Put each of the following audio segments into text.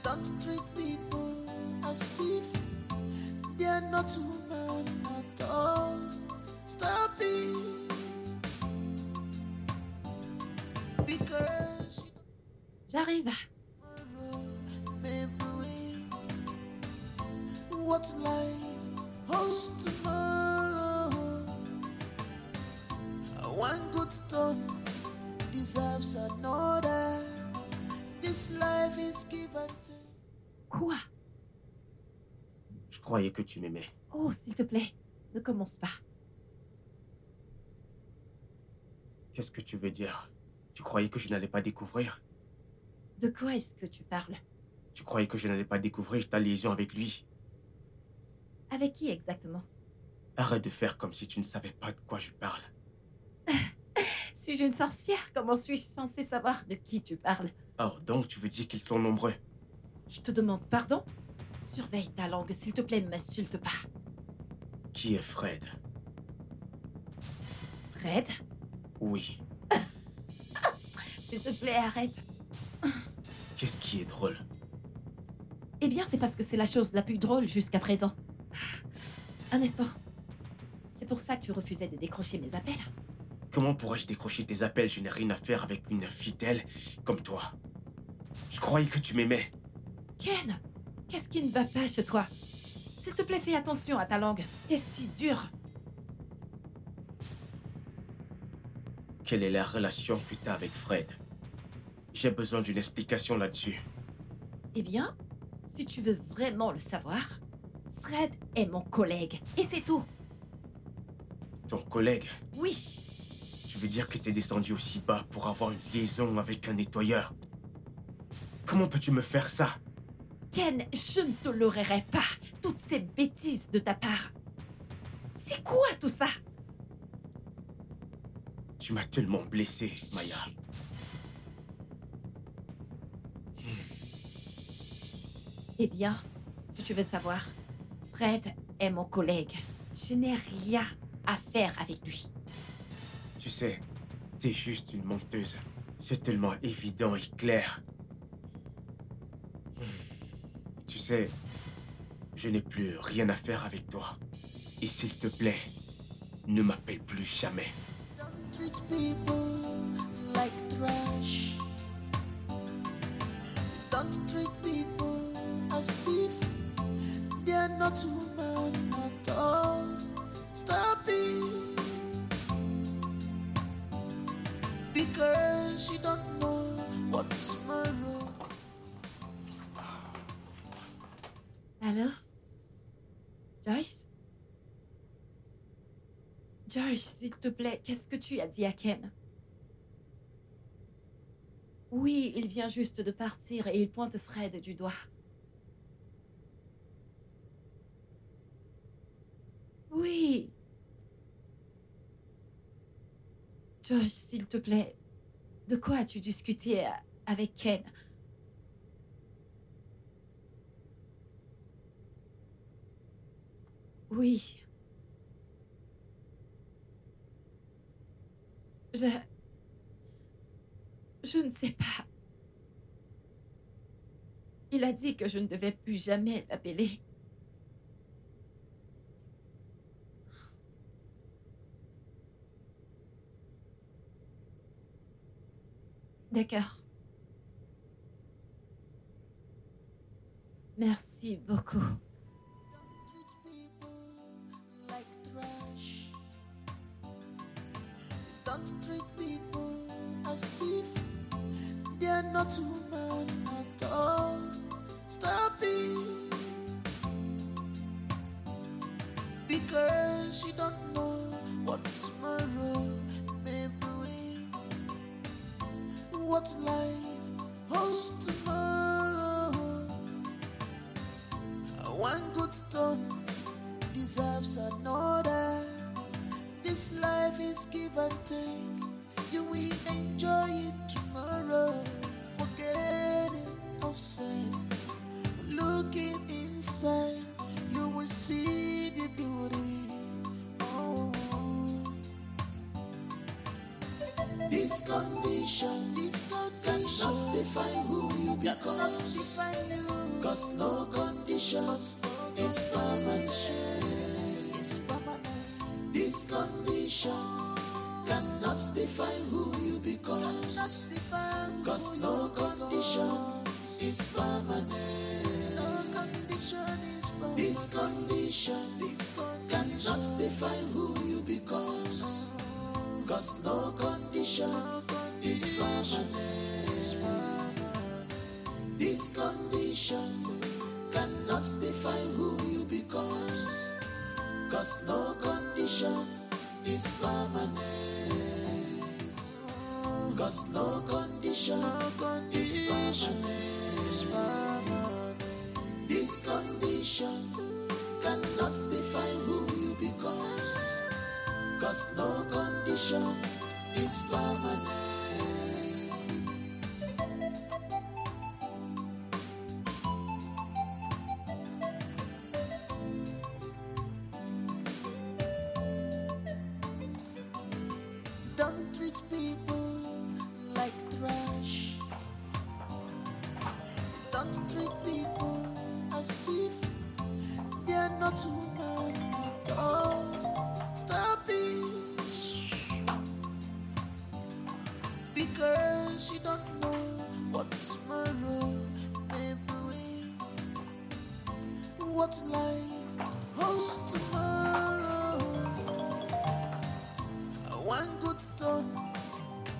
Don't treat people as if they're not human at all. Stop it. Because J'arrive. memory. What life holds tomorrow. One good turn deserves another. This life is give and take. Quoi? Je croyais que tu m'aimais. Oh, s'il te plaît, ne commence pas. Qu'est-ce que tu veux dire? Tu croyais que je n'allais pas découvrir? De quoi est-ce que tu parles? Tu croyais que je n'allais pas découvrir ta liaison avec lui? Avec qui exactement? Arrête de faire comme si tu ne savais pas de quoi je parle. Suis-je une sorcière? Comment suis-je censée savoir de qui tu parles? Oh, donc tu veux dire qu'ils sont nombreux? Je te demande pardon? Surveille ta langue, s'il te plaît, ne m'insulte pas. Qui est Fred? Fred? Oui. S'il te plaît, arrête. Qu'est-ce qui est drôle? Eh bien, c'est parce que c'est la chose la plus drôle jusqu'à présent. Un instant. C'est pour ça que tu refusais de décrocher mes appels? Comment pourrais-je décrocher tes appels? Je n'ai rien à faire avec une fidèle comme toi. Je croyais que tu m'aimais. Ken, qu'est-ce qui ne va pas chez toi? S'il te plaît, fais attention à ta langue. T'es si dur. Quelle est la relation que tu as avec Fred? J'ai besoin d'une explication là-dessus. Eh bien, si tu veux vraiment le savoir, Fred est mon collègue. Et c'est tout. Ton collègue, Oui. tu veux dire que t'es descendu aussi bas pour avoir une liaison avec un nettoyeur? Comment peux-tu me faire ça? Ken, je ne tolérerai pas toutes ces bêtises de ta part. C'est quoi tout ça? Tu m'as tellement blessé, Maya. Eh bien, si tu veux savoir, Fred est mon collègue. Je n'ai rien à faire avec lui. Tu sais, t'es juste une menteuse. C'est tellement évident et clair. Tu sais, je n'ai plus rien à faire avec toi. Et s'il te plaît, ne m'appelle plus jamais. Don't treat people like trash. Don't treat people as if they're not human at all. Stop it. Because you don't know what tomorrow. Alors? Joyce? Joyce, s'il te plaît, qu'est-ce que tu as dit à Ken? Oui, il vient juste de partir et il pointe Fred du doigt. Oui. Joyce, s'il te plaît, de quoi as-tu discuté avec Ken? Oui. Je ne sais pas. Il a dit que je ne devais plus jamais l'appeler. D'accord. Merci beaucoup. Don't treat people like trash. Don't treat people as if they're not human at all. Stop it. Because you don't know what tomorrow may bring. What life holds tomorrow. One good turn deserves another. This life is give and take. You will enjoy it tomorrow. Forget it outside. Looking inside, you will see the beauty. Oh, this condition cannot define who you cannot define you. Cause no conditions is permanent. Is permanent. This condition cannot define who you become. Cause no condition is permanent. No condition is permanent. This condition cannot define who you become. Cause no condition is permanent. This condition cannot define who you become. Cause no condition is permanent. Cause no condition is permanent. This condition cannot define who you become. Cause no condition is permanent. Don't treat people like trash. Don't treat people as if they're not human at all. Stop it. Because you don't know what tomorrow may bring. What life holds tomorrow. One good turn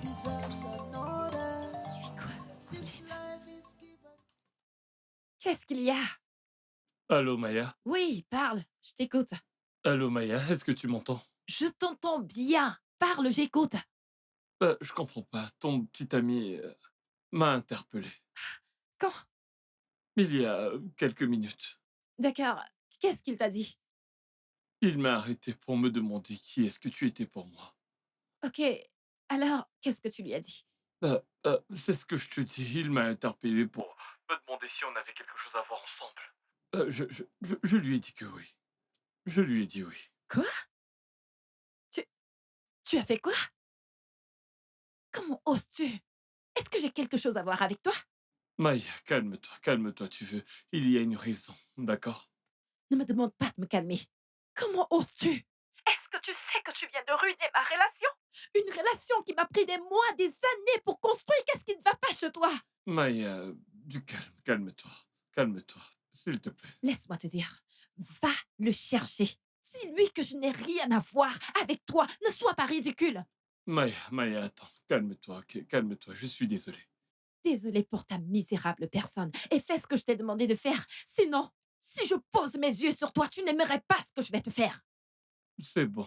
deserves another. C'est quoi ce problème? This life is given. Qu'est-ce qu'il y a? Allô Maya? Oui, parle, je t'écoute. Allô Maya, est-ce que tu m'entends? Je t'entends bien. Parle, j'écoute. Je comprends pas. Ton petit ami m'a interpellé. Quand? Il y a quelques minutes. D'accord. Qu'est-ce qu'il t'a dit? Il m'a arrêté pour me demander qui est-ce que tu étais pour moi. Ok. Alors, qu'est-ce que tu lui as dit? C'est ce que je te dis. Il m'a interpellé pour me demander si on avait quelque chose à voir ensemble. Je lui ai dit que oui. Je lui ai dit oui. Quoi? Tu as fait quoi? Comment oses-tu? Est-ce que j'ai quelque chose à voir avec toi? Maya, calme-toi, tu veux. Il y a une raison, d'accord? Ne me demande pas de me calmer. Comment oses-tu? Est-ce que tu sais que tu viens de ruiner ma relation? Une relation qui m'a pris des mois, des années pour construire. Qu'est-ce qui ne va pas chez toi? Maya, du calme, calme-toi, s'il te plaît. Laisse-moi te dire. Va le chercher. Dis-lui que je n'ai rien à voir avec toi. Ne sois pas ridicule. Maya, attends, calme-toi, ok, calme-toi, je suis désolé. Désolée pour ta misérable personne. Et fais ce que je t'ai demandé de faire. Sinon, si je pose mes yeux sur toi, tu n'aimerais pas ce que je vais te faire. C'est bon,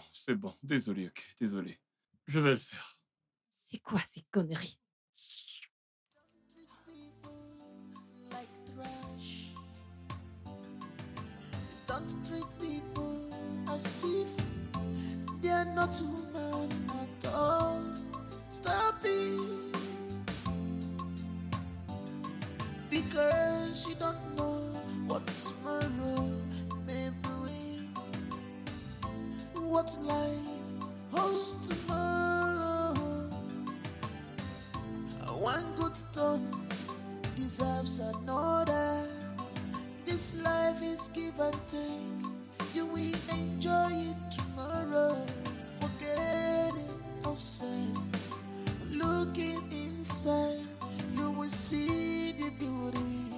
désolé, ok, désolé. Je vais le faire. C'est quoi ces conneries? Treat people like trash. Don't treat people as if they're not human at all. Stop it. Because you don't know what tomorrow may bring. What life holds tomorrow. One good turn deserves another. This life is give and take. You will enjoy it tomorrow. Forgetting outside, looking inside, you will see the beauty.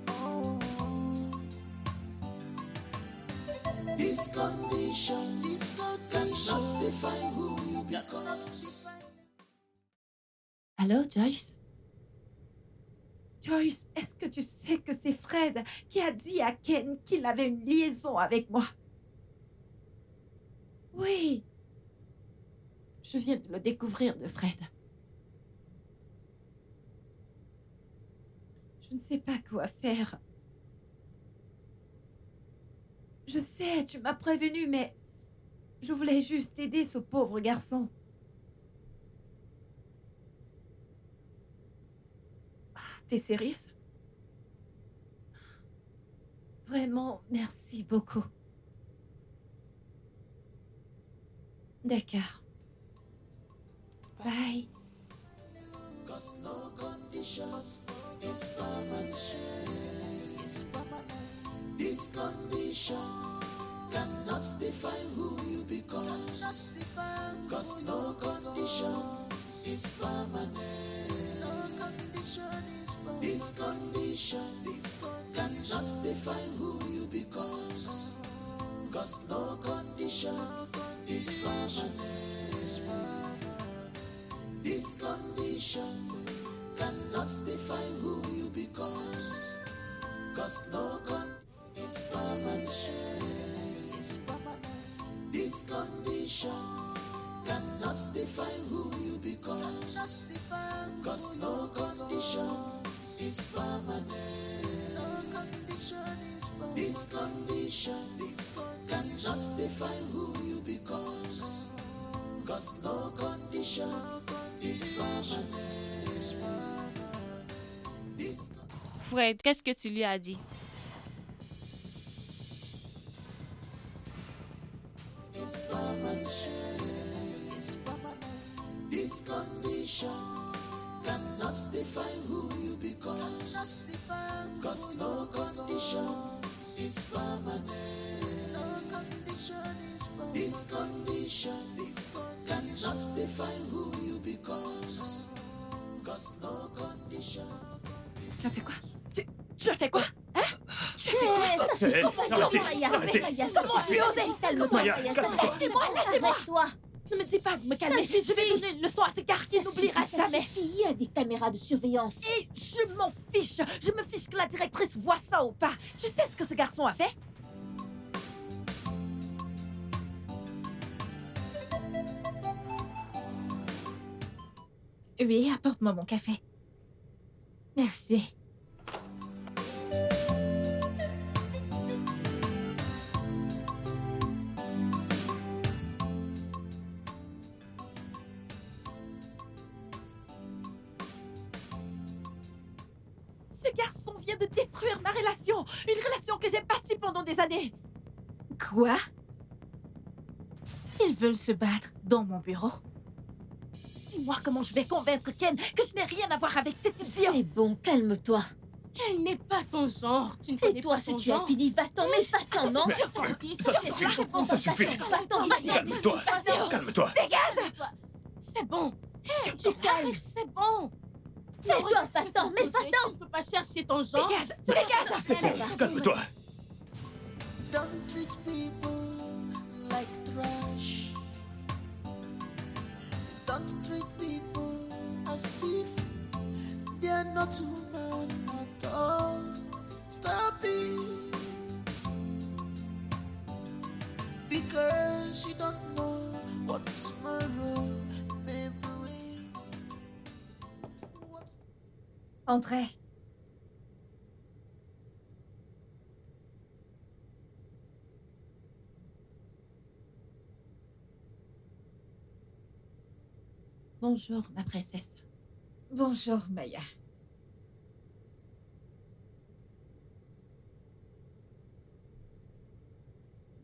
Oh, this condition cannot define who you become. Allô, Joyce? Joyce, est-ce que tu sais que c'est Fred qui a dit à Ken qu'il avait une liaison avec moi? Oui. Je viens de le découvrir de Fred. Je ne sais pas quoi faire. Je sais, tu m'as prévenu, mais je voulais juste aider ce pauvre garçon. T'es sérieuse? Vraiment, merci beaucoup. D'accord. Bye. Cause no conditions is define who you become. Cause no condition is permanent. No condition is permanent. This condition cannot define who you become. Cause no condition is permanent. This condition cannot define who you become. Cause no condition is permanent. This condition cannot define who you become. Cause no condition is permanent. This condition cannot define who you become. Cause no condition is permanent. Fred, qu'est-ce que tu lui as dit? This condition cannot define who you become. Cause no condition is permanent. This condition cannot define who you become. Cause no condition. Tu as fait quoi? Tu as fait quoi? Hein? Tu as fait quoi? Ça suffit, Comment arrêtez, Maya? arrêtez. Comment tu osais? Calme-toi, Comment? Maya, Lâchez-moi, lâchez-moi! Arrête-toi. Ne me dis pas de me calmer. Ça Je vais suffit. donner une leçon à ces gars qui n'oubliera jamais. Il y a des caméras de surveillance. Et je m'en fiche. Je me fiche que la directrice voit ça ou pas. Tu sais ce que ce garçon a fait? Oui, apporte-moi mon café. Merci. Ce garçon vient de détruire ma relation. Une relation que j'ai bâtie pendant des années. Quoi? Ils veulent se battre dans mon bureau. Dis-moi comment je vais convaincre Ken que je n'ai rien à voir avec cet idiot. C'est bon, calme-toi. Elle n'est pas ton genre. Tu ne Et connais toi, pas si ton tu as genre. fini, va-t'en, mais va-t'en, non? Ça suffit. Va-t'en, va-t'en. Calme-toi. Calme-toi. C'est bon. Tu calmes. C'est bon. Mais toi, Regarde ce que va-t'en, t'as mais posé. va-t'en. Tu ne peux pas chercher ton genre. Dégage, dégage. C'est bon. Calme-toi. Don't treat people like trash. Don't treat people as if they're not human at all. Stop it. Because you don't know what tomorrow may bring. André. Bonjour, ma princesse. Bonjour, Maya.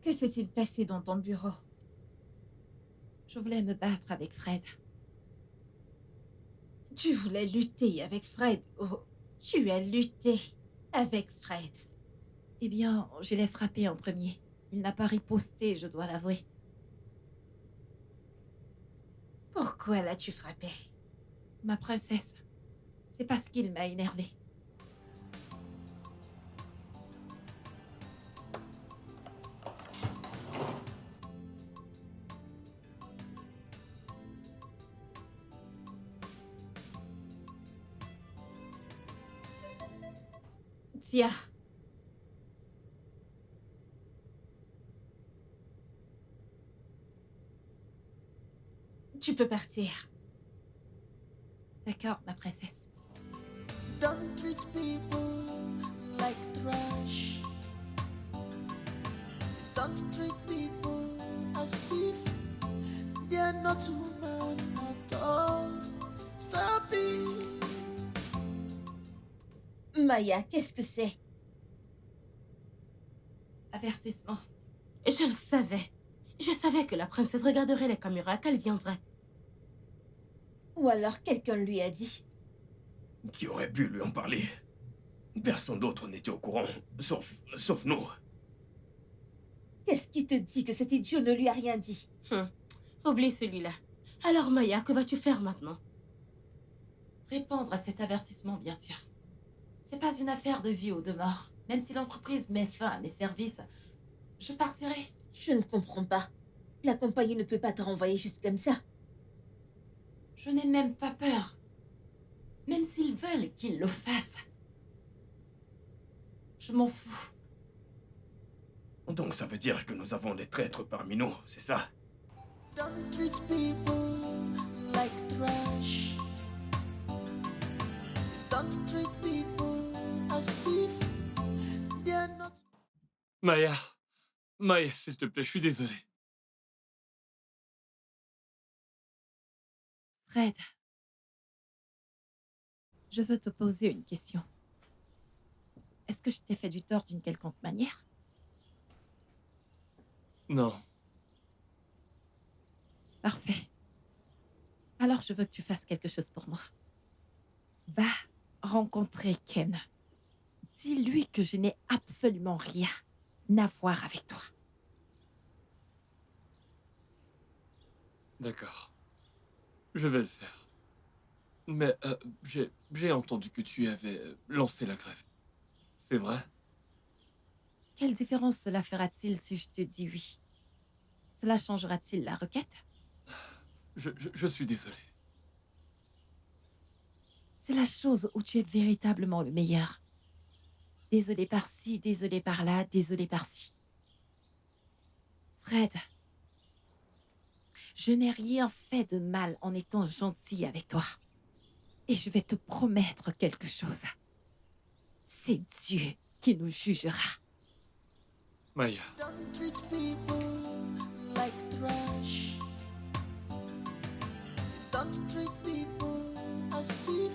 Que s'est-il passé dans ton bureau? Je voulais me battre avec Fred. Tu voulais lutter avec Fred. Oh, tu as lutté avec Fred. Eh bien, je l'ai frappé en premier. Il n'a pas riposté, je dois l'avouer. Pourquoi l'as-tu frappé? Ma princesse, c'est parce qu'il m'a énervée. Tia. Tu peux partir. D'accord, ma princesse. Don't treat people like trash. Don't treat people as if they're not human at all. Stop it. Maya, qu'est-ce que c'est? Avertissement. Je le savais. Je savais que la princesse regarderait les caméras, qu'elle viendrait. Ou alors quelqu'un lui a dit. Qui aurait pu lui en parler? Personne d'autre n'était au courant, sauf nous. Qu'est-ce qui te dit que cet idiot ne lui a rien dit? Oublie celui-là. Alors Maya, que vas-tu faire maintenant? Répondre à cet avertissement, bien sûr. C'est pas une affaire de vie ou de mort. Même si l'entreprise met fin à mes services, je partirai. Je ne comprends pas. La compagnie ne peut pas te renvoyer juste comme ça. Je n'ai même pas peur. Même s'ils veulent qu'ils le fassent. Je m'en fous. Donc ça veut dire que nous avons des traîtres parmi nous, c'est ça? Don't treat people like trash. Don't treat people as if they're not. Maya, Maya, s'il te plaît, je suis désolé. Fred, je veux te poser une question. Est-ce que je t'ai fait du tort d'une quelconque manière? Non. Parfait. Alors je veux que tu fasses quelque chose pour moi. Va rencontrer Ken. Dis-lui que je n'ai absolument rien à voir avec toi. D'accord. Je vais le faire. Mais j'ai entendu que tu avais lancé la grève. C'est vrai? Quelle différence cela fera-t-il si je te dis oui? Cela changera-t-il la requête? Je suis désolé. C'est la chose où tu es véritablement le meilleur. Désolé par-ci, désolé par-là, désolé par-ci. Fred, je n'ai rien fait de mal en étant gentil avec toi. Et je vais te promettre quelque chose. C'est Dieu qui nous jugera. Maya, Don't treat people like trash. Don't treat people as if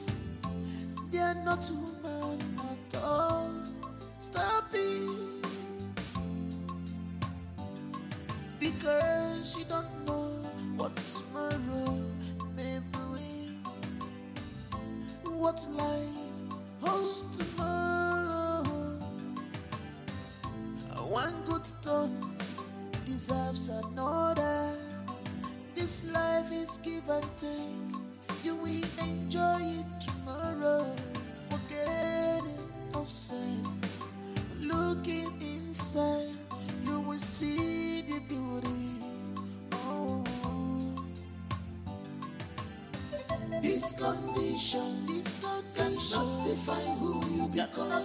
they're not human at all. Stop it. Because you don't know what tomorrow may bring. What life holds tomorrow. One good turn deserves another. This life is give and take. You will enjoy it tomorrow. Forget it outside. Looking inside, you will see the beauty. Oh. This condition cannot define who you become.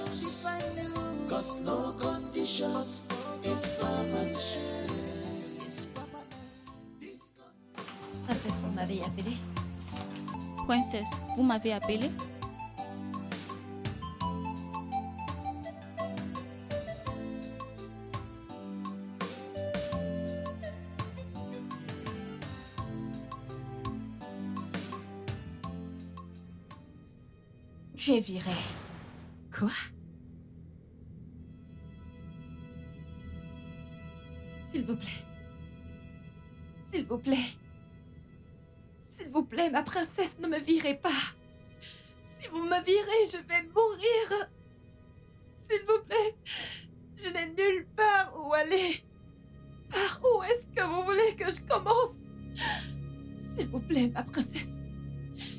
Cause no conditions is permanent. Princesse, vous m'avez appelé? Princesse, vous m'avez appelé? Tu es viré. Quoi? S'il vous plaît. S'il vous plaît. S'il vous plaît, ma princesse, ne me virez pas. Si vous me virez, je vais mourir. S'il vous plaît. Je n'ai nulle part où aller. Par où est-ce que vous voulez que je commence? S'il vous plaît, ma princesse.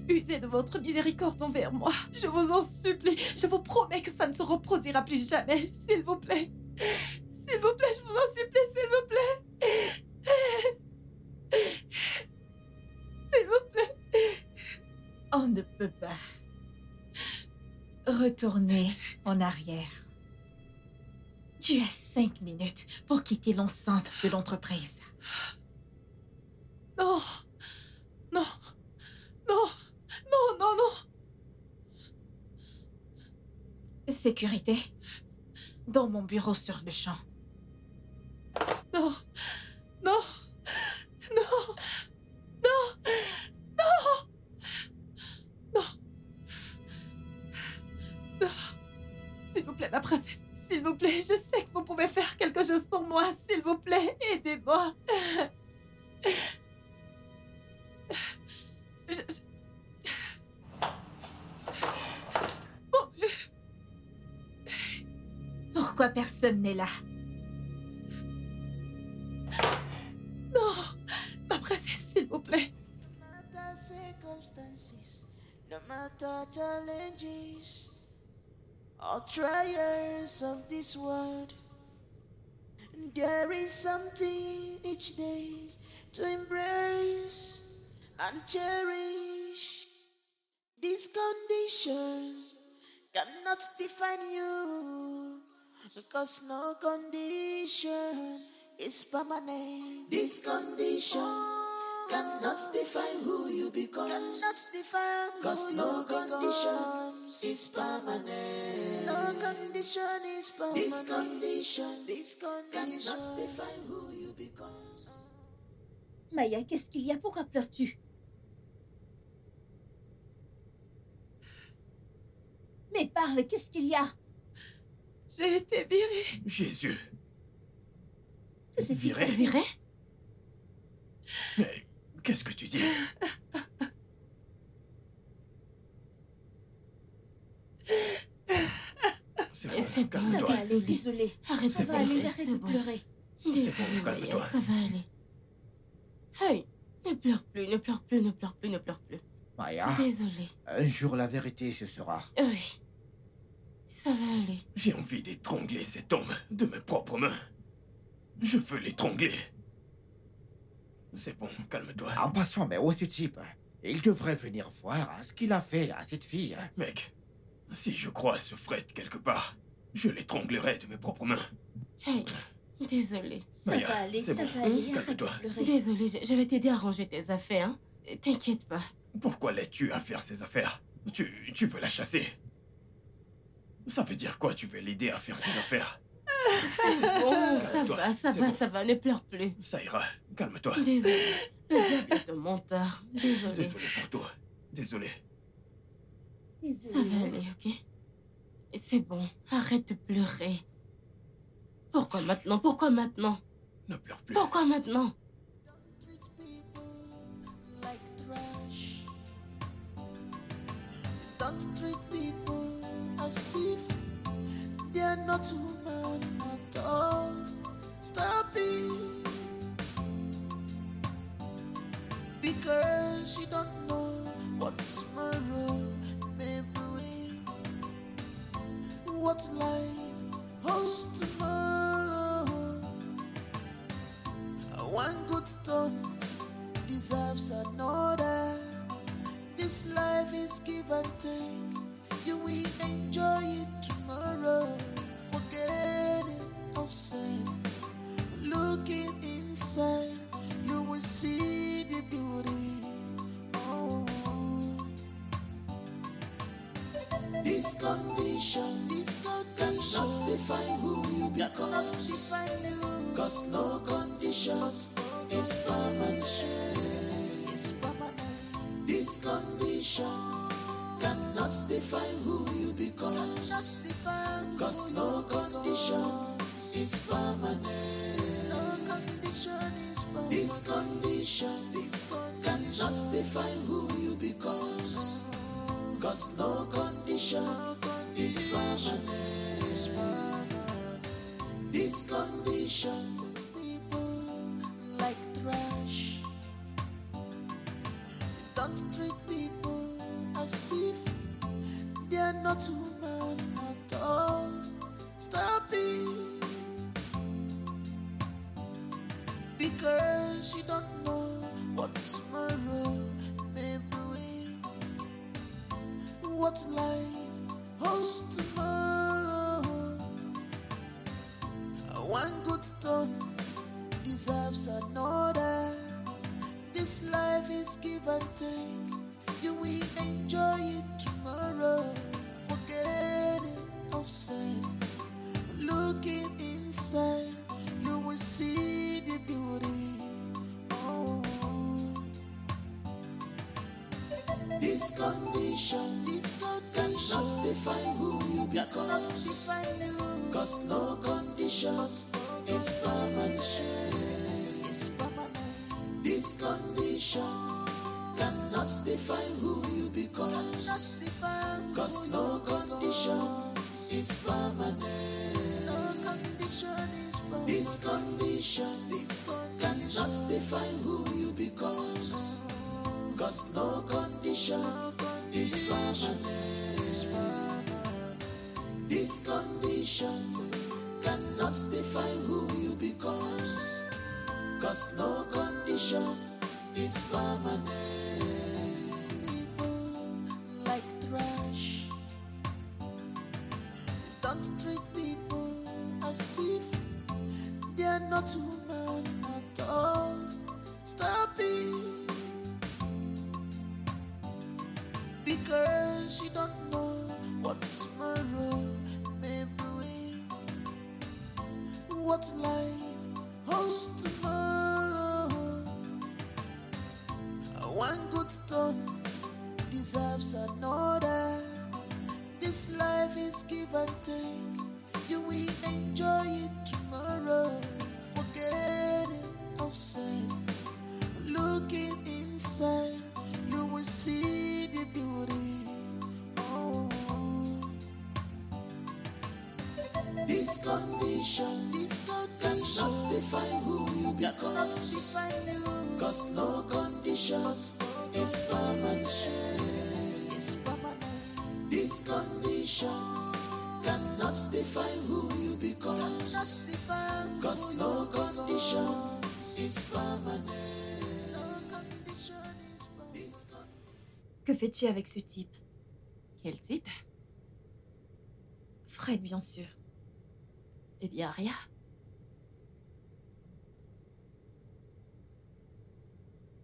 Usez de votre miséricorde envers moi. Je vous en supplie. Je vous promets que ça ne se reproduira plus jamais. S'il vous plaît. S'il vous plaît, je vous en supplie, s'il vous plaît. S'il vous plaît. On ne peut pas retourner en arrière. Tu as 5 minutes pour quitter l'enceinte de l'entreprise. Non. Non. Non. Non, non, non. Sécurité. Dans mon bureau sur le champ. Non. Non. Non. Non. Non. Non. Non. S'il vous plaît, ma princesse. S'il vous plaît, je sais que vous pouvez faire quelque chose pour moi. S'il vous plaît, aidez-moi. Mon Dieu. Pourquoi personne n'est là? No matter challenges or trials of this world, there is something each day to embrace and cherish. This condition cannot define you, because no condition is permanent. This condition cannot define who you become. Cannot define because no condition is permanent. No condition is permanent. This condition cannot define who you become. Maya, qu'est-ce qu'il y a? Pourquoi pleures-tu? Mais parle, qu'est-ce qu'il y a? J'ai été virée. Jésus. Que c'est Virée? viré? Mais qu'est-ce que tu dis? C'est bon, C'est bon, Ça calme-toi. va aller, désolé. Arrête Ça de va aller, pleurer, arrête c'est de bon. pleurer. Désolée, bon, Maya, calme-toi. ça va aller. Hey, ne pleure plus, ne pleure plus, ne pleure plus, ne pleure plus. Maya, Désolée. un jour la vérité ce sera. Oui, ça va aller. J'ai envie d'étrangler cet homme de mes propres mains. Je veux l'étrangler. C'est bon, calme-toi. En passant, mais où ce type? Il devrait venir voir ce qu'il a fait à cette fille. Mec, si je croise ce Fred quelque part, je l'étranglerai de mes propres mains. Hey, désolée. Ça Maya, va aller, c'est ça bon. va aller, arrête de Calme-toi. pleurer. Désolée, je vais t'aider à ranger tes affaires, hein. T'inquiète pas. Pourquoi l'aides-tu à faire ses affaires? Tu veux la chasser? Ça veut dire quoi, tu veux l'aider à faire ses affaires? C'est bon, ça Toi, va, ça c'est va, bon. ça va, ne pleure plus. Ça ira, calme-toi. Désolée, le diable est un menteur. Désolée. Désolé pour toi. Désolé. Ça va aller, ok? C'est bon, arrête de pleurer. Pourquoi maintenant? Pourquoi maintenant? Ne pleure plus. Pourquoi maintenant? Treat people like trash. Don't treat people as if they are not human at all. Stop it. Because you don't know what tomorrow may bring. What life holds tomorrow. One good turn deserves another. This life is give and take. You will enjoy it tomorrow. Forgetting of sin. Looking inside, you will see the beauty. Oh. This condition cannot define who you become. Cause no conditions is permanent. This condition cannot define who you become. Cause no condition is permanent. This condition cannot define who you become. Cause no condition is permanent. This condition people like trash. Don't treat people as if they are not human at all. Stop it. Because you don't know what tomorrow may bring. What life holds tomorrow. One good turn deserves another. This life is give and take. You will enjoy it tomorrow. Forgetting of sin. Looking inside, you will see the beauty. Oh. This condition cannot define who you become. Cause no conditions is permanent. This condition cannot define who you become. Cause no condition is permanent. This condition cannot define who you become. Cause no condition is permanent. This condition cannot define who you become. Cause no condition is permanent. People like trash. Don't treat people as if they're not human at all. Stop it. Because you don't know what tomorrow may bring. What life holds tomorrow. One good turn deserves another. This life is give and take. You will enjoy it tomorrow. Forget it outside. Looking inside, you will see the beauty. Oh. This condition cannot define who you become. Cause no conditions is permanent. This condition cannot define who you become. Cause no condition is permanent. Que fais-tu avec ce type? Quel type? Fred, bien sûr. Eh bien, rien.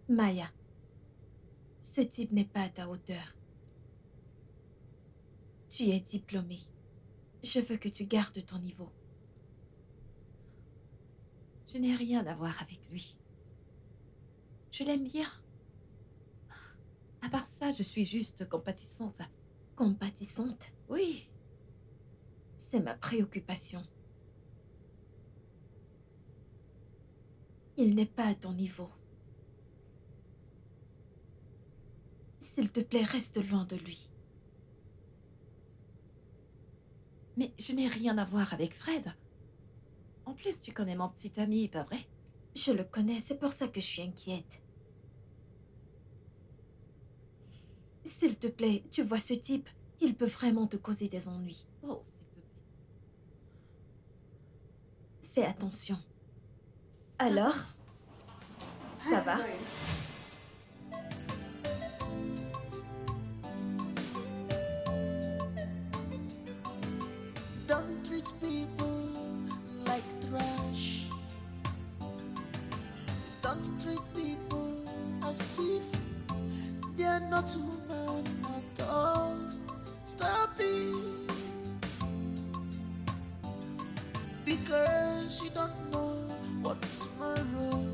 Maya, ce type n'est pas à ta hauteur. Tu es diplômée. Je veux que tu gardes ton niveau. Je n'ai rien à voir avec lui. Je l'aime bien. À part ça, je suis juste compatissante. Compatissante? Oui, C'est ma préoccupation. Il n'est pas à ton niveau. S'il te plaît, reste loin de lui. mais je n'ai rien à voir avec Fred. En plus, tu connais mon petit ami, pas vrai? Je le connais, c'est pour ça que je suis inquiète. S'il te plaît, tu vois ce type, il peut vraiment te causer des ennuis. Oh, s'il te plaît. Fais attention. Alors? Ça va? Don't treat people like trash. Don't treat people as if they're not human at all. Stop it. Because you don't know what tomorrow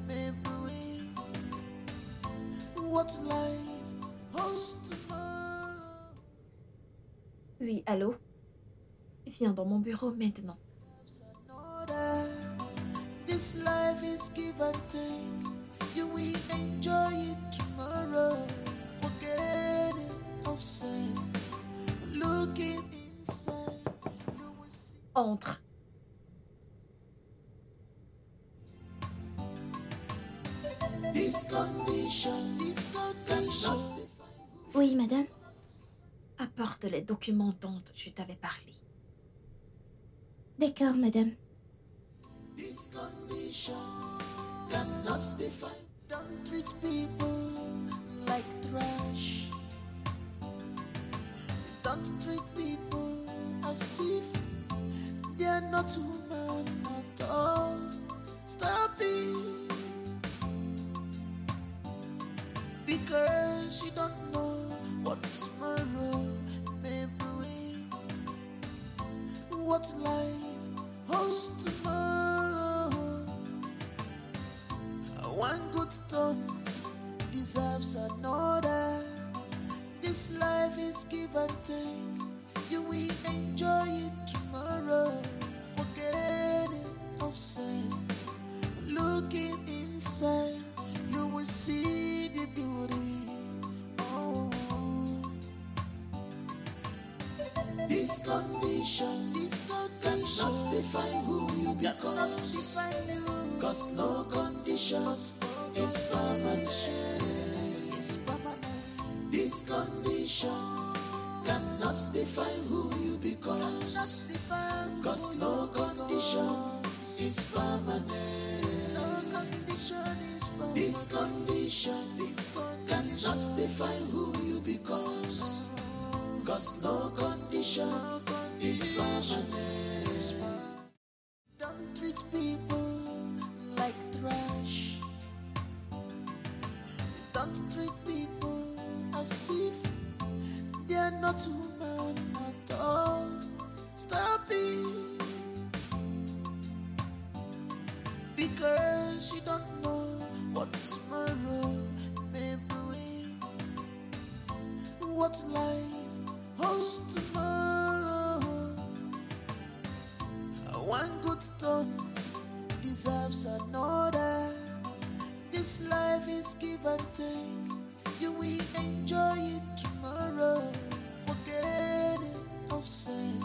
may bring. What life holds tomorrow. Oui, allô? Viens dans mon bureau maintenant. This life is give and take. You will enjoy it tomorrow. Forget it outside. Looking inside, you will see. Entre. This condition cannot define. Oui, madame? Apporte les documents dont je t'avais parlé. D'accord, madame. This condition cannot define. Don't treat people like trash. Don't treat people as if they're not human at all. Stop it. Because you don't know what tomorrow may bring. What life holds tomorrow. One good turn deserves another. This life is give and take. You will enjoy it tomorrow. Forget it outside. Looking inside, you will see the beauty. Oh. This condition cannot define who you become. Cause no conditions is permanent. This condition cannot define who you become. Cause no condition is permanent. No condition is permanent. This condition cannot define who you become. Cause no condition is permanent. Don't treat people like trash. Don't treat people as if they are not human at all. Stop it. Because you don't know what tomorrow may bring. What life holds tomorrow. One good turn deserves another. This life is give and take. You will enjoy it tomorrow. Forget it outside.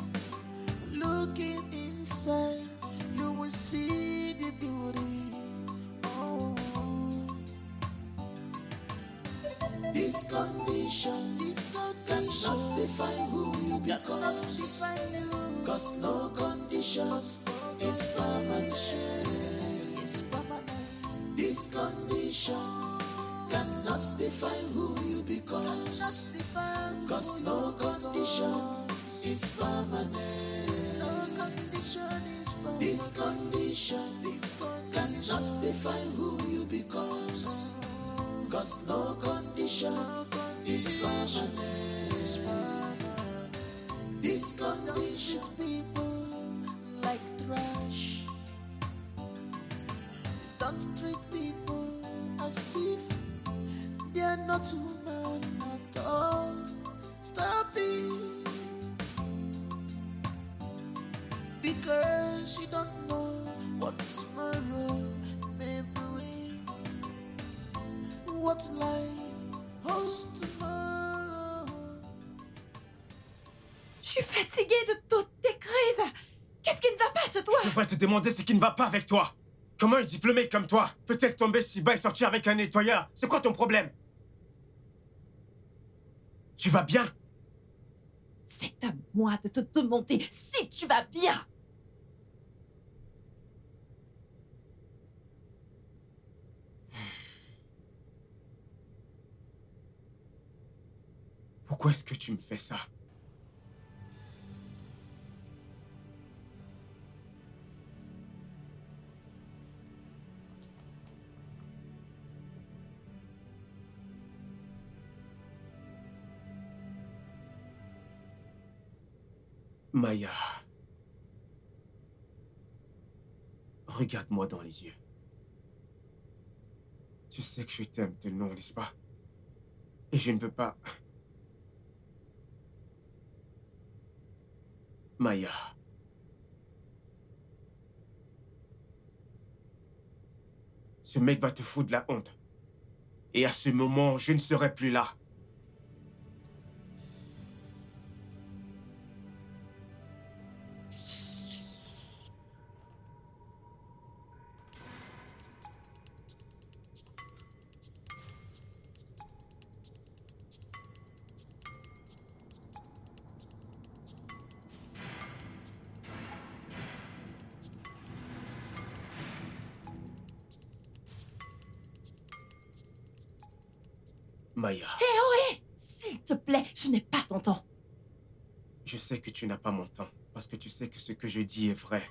Looking inside, you will see the beauty. Oh. This condition cannot define who you become. Cause no condition is permanent. This condition cannot define who you become. Cause no condition is permanent. This condition cannot define who you become. Cause no condition is permanent. This condition people like trash. Don't treat people as if they are not human at all. Stop it. Because you don't know what tomorrow may bring. What life holds tomorrow. Je suis fatiguée de toutes tes crises. Qu'est-ce qui ne va pas chez toi? Je devrais te demander ce qui ne va pas avec toi. Comment une diplômée comme toi peut-elle tomber si bas et sortir avec un nettoyeur? C'est quoi ton problème? Tu vas bien? C'est à moi de te demander si tu vas bien. Pourquoi est-ce que tu me fais ça? Maya, regarde-moi dans les yeux. Tu sais que je t'aime de nom, n'est-ce pas? Et je ne veux pas... Maya. Ce mec va te foutre de la honte. Et à ce moment, je ne serai plus là. Maya, S'il te plaît, je n'ai pas ton temps. je sais que tu n'as pas mon temps, parce que tu sais que ce que je dis est vrai.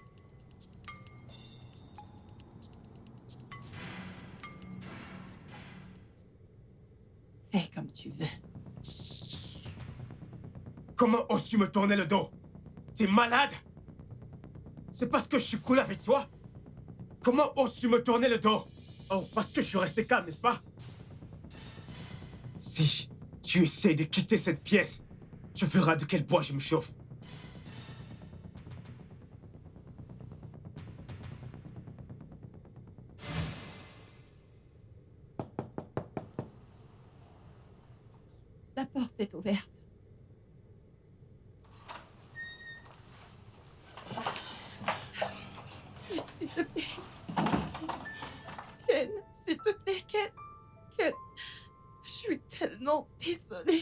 Fais comme tu veux. Comment oses-tu me tourner le dos? T'es malade? C'est parce que je suis cool avec toi? Comment oses-tu me tourner le dos? Oh, parce que je suis resté calme, n'est-ce pas? Si tu essaies de quitter cette pièce, tu verras de quel bois je me chauffe. La porte est ouverte. Ken, s'il te plaît. Ken, s'il te plaît, Ken. Ken, je suis tellement désolée.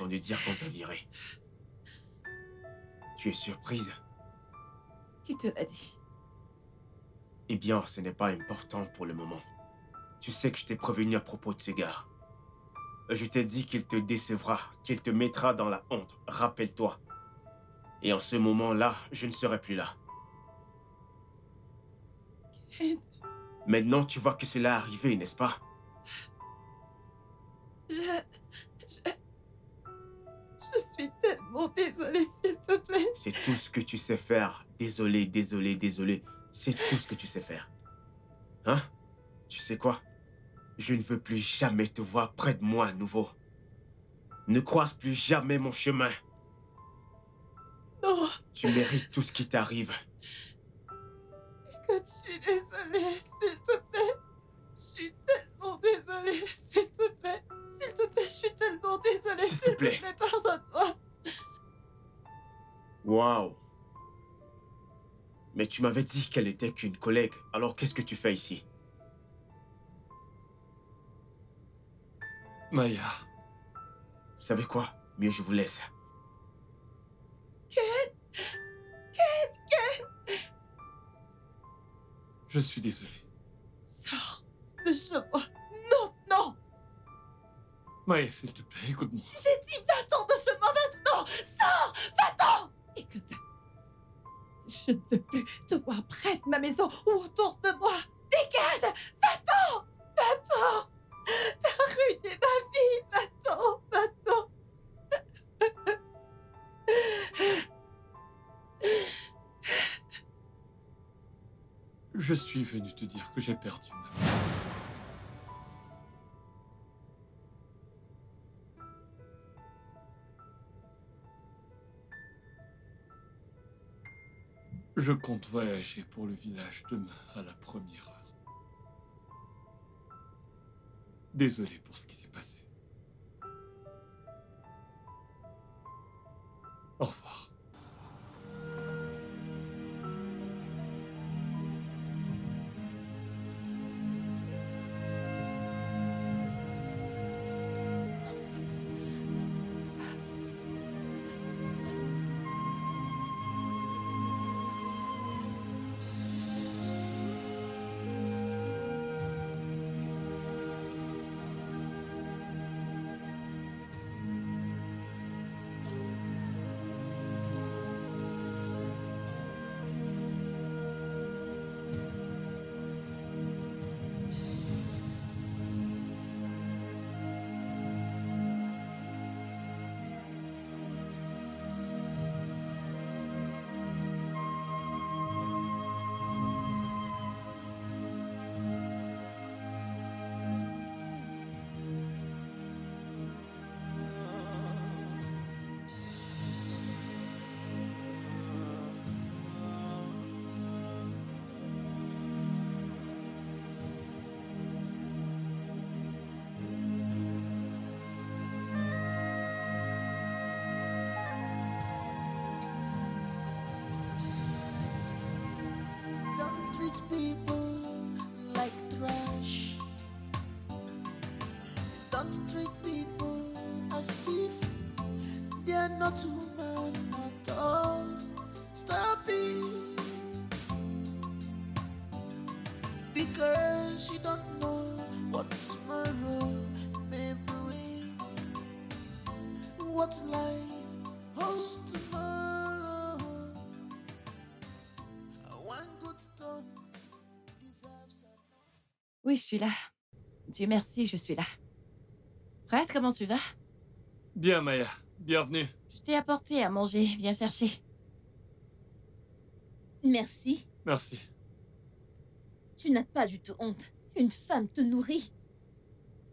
entendu dire qu'on t'a viré. Tu es surprise? Qui te l'a dit? Eh bien, ce n'est pas important pour le moment. Tu sais que je t'ai prévenu à propos de ce gars. Je t'ai dit qu'il te décevra, qu'il te mettra dans la honte, rappelle-toi. Et en ce moment-là, je ne serai plus là. Ken. Maintenant, tu vois que cela est arrivé, n'est-ce pas? Je suis tellement désolée, s'il te plaît. C'est tout ce que tu sais faire. Désolé, désolé, désolé. C'est tout ce que tu sais faire. Hein? Tu sais quoi? Je ne veux plus jamais te voir près de moi à nouveau. Ne croise plus jamais mon chemin. Non, Tu mérites tout ce qui t'arrive. écoute, je suis désolée, s'il te plaît. Je suis tellement désolée, s'il te plaît. S'il te plaît, je suis tellement désolée, S'il te plaît. pardonne-moi. Waouh. Mais tu m'avais dit qu'elle était qu'une collègue. Alors qu'est-ce que tu fais ici? Maya, Vous savez quoi? Mieux je vous laisse. je suis désolé. Sors de chez moi. Non, non. Maya, s'il te plaît, écoute-moi. J'ai dit va-t'en de chez moi maintenant. Sors, va-t'en. Écoute, je ne veux plus te voir près de ma maison ou autour de moi. Dégage, va-t'en, va-t'en. T'as ruiné ma vie, va-t'en, va-t'en. Je suis venu te dire que j'ai perdu ma mère. Je compte voyager pour le village demain à la première heure. Désolé pour ce qui s'est passé. Au revoir. Don't treat people like trash. Don't treat people as if they are not human at all. Stop it. Because you don't know what tomorrow may bring. What life holds tomorrow. One good turn deserves a... Oui, je suis là. Dieu merci, je suis là. Fred, comment tu vas? Bien, Maya. Bienvenue. Je t'ai apporté à manger. Viens chercher. Merci. Merci. Tu n'as pas du tout honte. Une femme te nourrit.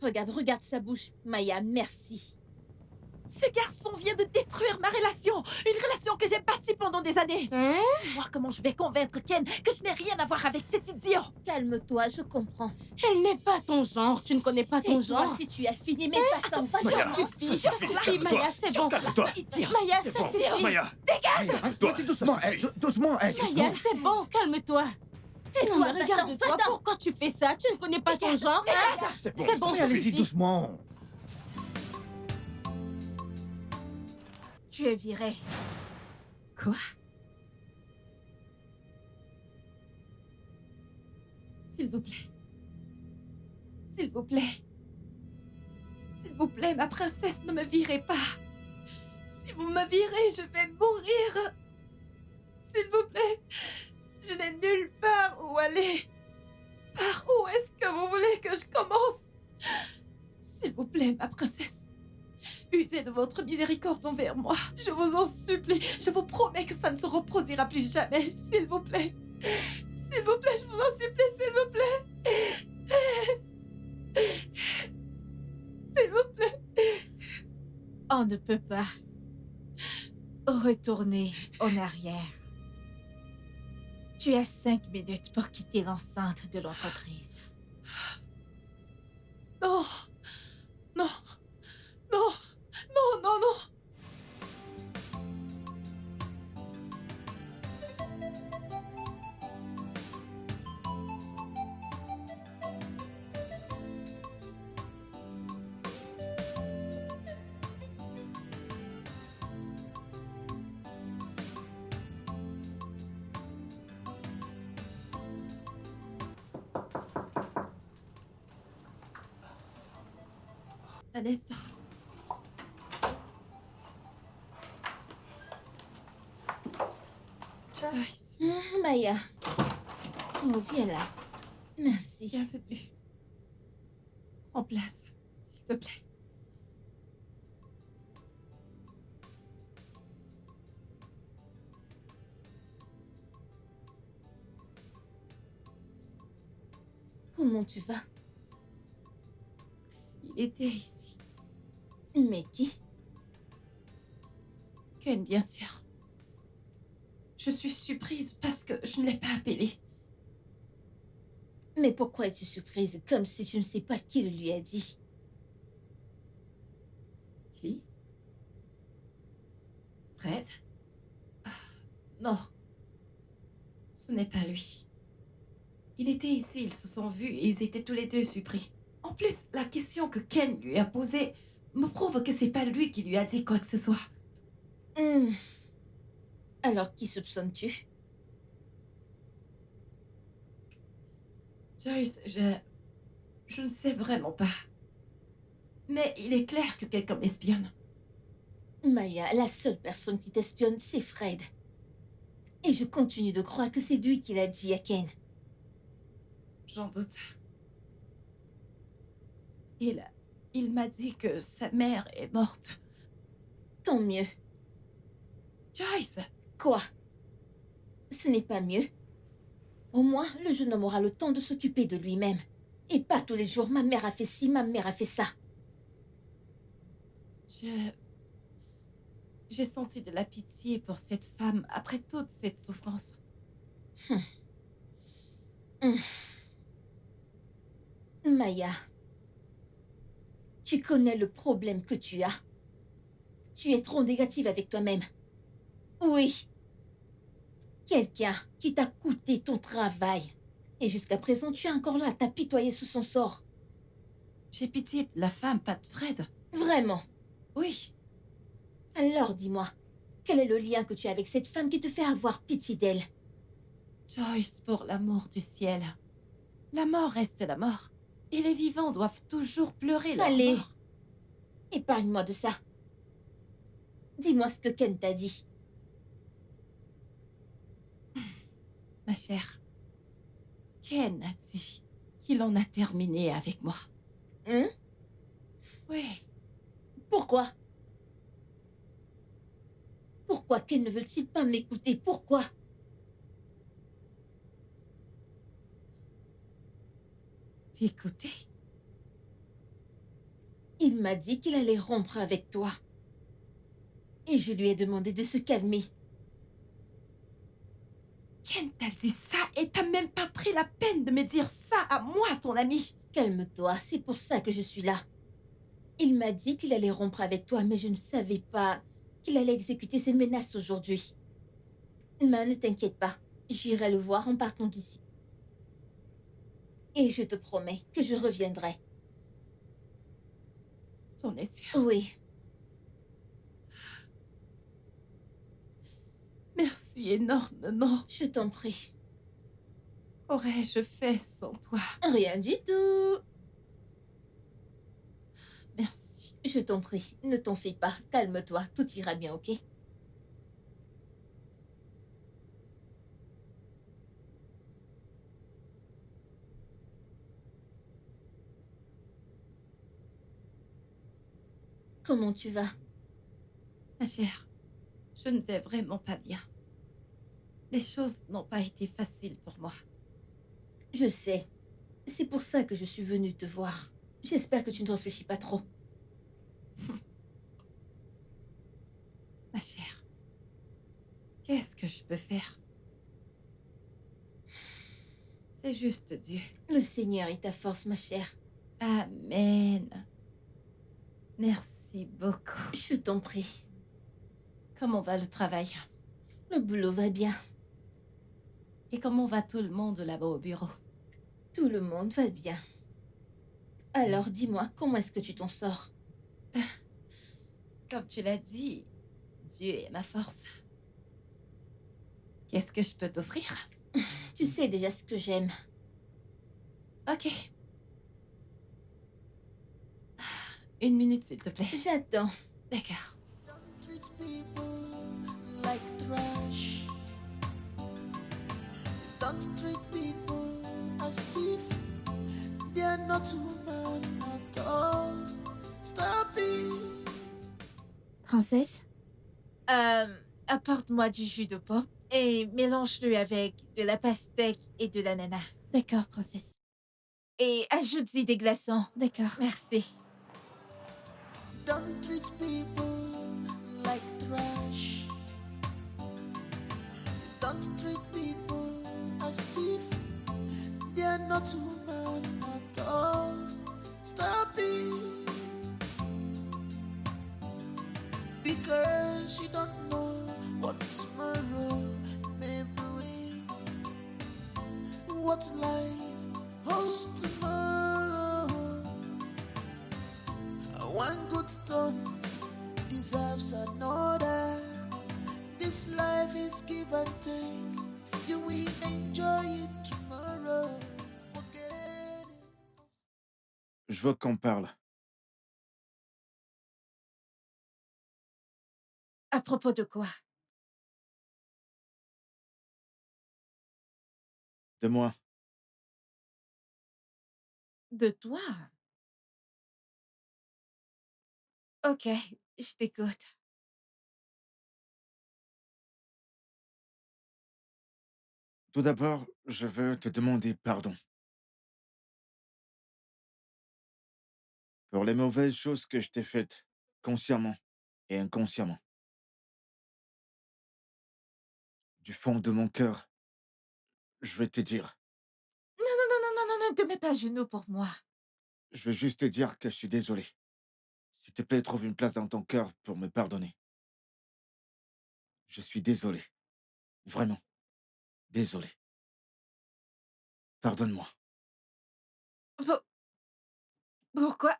Regarde sa bouche. Maya, merci. Ce garçon vient de détruire ma relation. Une relation que j'ai bâtie pendant des années. Hein? Dis-moi comment je vais convaincre Ken que je n'ai rien à voir avec cet idiot. Calme-toi, je comprends. Elle n'est pas ton genre. Tu ne connais pas ton Et toi, genre. si tu as fini, mais va-t'en, Maya, va-t'en. suffit. ça suffit, calme-toi. Maya, c'est bon. Calme-toi. Idiot. Maya, C'est ça bon. suffit. Maya, Vas-y, doucement, ça suffit. doucement, Maya, doucement. c'est bon. Calme-toi. Et Non, toi, mais va-t'en, regarde-toi. va-t'en. Pourquoi tu fais ça? Tu ne connais pas ton genre. c'est bon. C'est bon, Mais ça allez-y suffit. doucement. Tu es viré. Quoi? S'il vous plaît. S'il vous plaît. S'il vous plaît, ma princesse, ne me virez pas. Si vous me virez, je vais mourir. S'il vous plaît. Je n'ai nulle part où aller. Par où est-ce que vous voulez que je commence? S'il vous plaît, ma princesse. Usez de votre miséricorde envers moi. Je vous en supplie. Je vous promets que ça ne se reproduira plus jamais. S'il vous plaît. S'il vous plaît, je vous en supplie, s'il vous plaît. S'il vous plaît. On ne peut pas retourner en arrière. Tu as 5 minutes pour quitter l'enceinte de l'entreprise. Non. Non. Non. Non, non, non. Vanessa. Joyce, Maya. Oh, viens là. Merci. bienvenue. Prends place, s'il te plaît. Comment tu vas? Il était ici. Mais qui? Ken, bien sûr. Je suis surprise parce que je ne l'ai pas appelé. Mais pourquoi es-tu surprise comme si je ne sais pas qui le lui a dit? Qui? Fred? Ah, non. Ce n'est pas lui. Il était ici, ils se sont vus et ils étaient tous les deux surpris. En plus, la question que Ken lui a posée me prouve que c'est pas lui qui lui a dit quoi que ce soit. Alors, qui soupçonnes-tu? Joyce, je ne sais vraiment pas. Mais il est clair que quelqu'un m'espionne. Maya, la seule personne qui t'espionne, c'est Fred. Et je continue de croire que c'est lui qui l'a dit à Ken. J'en doute. Il m'a dit que sa mère est morte. Tant mieux. Joyce! Quoi? Ce n'est pas mieux. Au moins, le jeune homme aura le temps de s'occuper de lui-même. Et pas tous les jours, ma mère a fait ci, ma mère a fait ça. J'ai senti de la pitié pour cette femme après toute cette souffrance. Maya, tu connais le problème que tu as. Tu es trop négative avec toi-même. Oui. Quelqu'un qui t'a coûté ton travail. Et jusqu'à présent, tu es encore là à t'apitoyer sous son sort. J'ai pitié de la femme, pas de Fred. Vraiment. Oui. Alors dis-moi, quel est le lien que tu as avec cette femme qui te fait avoir pitié d'elle? Joyce, pour l'amour du ciel. La mort reste la mort. Et les vivants doivent toujours pleurer leur Allez. mort. Épargne-moi de ça. Dis-moi ce que Ken t'a dit. Ma chère, Ken a dit qu'il en a terminé avec moi. Oui. Pourquoi? Pourquoi Ken ne veut-il pas m'écouter? Pourquoi? T'écouter? Il m'a dit qu'il allait rompre avec toi. Et je lui ai demandé de se calmer. Ken t'a dit ça et t'as même pas pris la peine de me dire ça à moi, ton ami. Calme-toi, c'est pour ça que je suis là. Il m'a dit qu'il allait rompre avec toi, mais je ne savais pas qu'il allait exécuter ses menaces aujourd'hui. Mais ne t'inquiète pas, j'irai le voir en partant d'ici. Et je te promets que je reviendrai. T'en es sûr? Oui. Merci énormément. Je t'en prie. Qu'aurais-je fait sans toi? Rien du tout. Merci. Je t'en prie, ne t'en fais pas. Calme-toi, tout ira bien, ok? Comment tu vas? Ma chère, je ne vais vraiment pas bien. Les choses n'ont pas été faciles pour moi. Je sais. C'est pour ça que je suis venue te voir. J'espère que tu ne réfléchis pas trop. Ma chère, qu'est-ce que je peux faire? C'est juste Dieu. Le Seigneur est ta force, ma chère. Amen. Merci beaucoup. Je t'en prie. Comment va le travail? Le boulot va bien. Et comment va tout le monde là-bas au bureau? Tout le monde va bien. Alors dis-moi, comment est-ce que tu t'en sors? Comme tu l'as dit, Dieu est ma force. Qu'est-ce que je peux t'offrir? Tu sais déjà ce que j'aime. Ok. 1 minute, s'il te plaît. J'attends. D'accord. Don't treat people like trash. Don't treat people as if they're not human at all. Stop it. Princesse, apporte-moi du jus de pomme et mélange-le avec de la pastèque et de l'ananas. D'accord, princesse. Et ajoute-y des glaçons. D'accord. Merci. Don't treat people like trash. Don't treat people as if they're not human at all. Stop it. Because you don't know what tomorrow may bring. What life holds tomorrow. One good turn deserves another. This life is give and take. You will enjoy it tomorrow. Forget it. Je veux qu'on parle. À propos de quoi? De moi. De toi? Ok, je t'écoute. Tout d'abord, je veux te demander pardon pour les mauvaises choses que je t'ai faites, consciemment et inconsciemment. Du fond de mon cœur, je vais te dire. Non, non, non, non, non, non, ne te mets pas à genoux pour moi. Je veux juste te dire que je suis désolé. S'il te plaît, trouve une place dans ton cœur pour me pardonner. Je suis désolé. Vraiment. Désolé. Pardonne-moi. Pour- Pourquoi?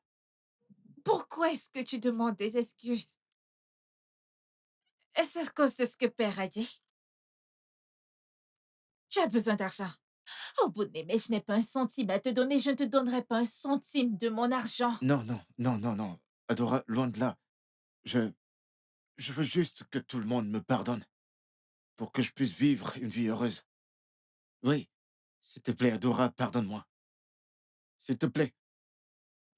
Pourquoi est-ce que tu demandes des excuses? Est-ce à cause de ce que Père a dit? Tu as besoin d'argent. Au bout de mais je n'ai pas un centime à te donner. Je ne te donnerai pas un centime de mon argent. Non, non, non, non, non. Adora, loin de là. Je... Je veux juste que tout le monde me pardonne pour que je puisse vivre une vie heureuse. Oui. S'il te plaît, Adora, pardonne-moi. S'il te plaît.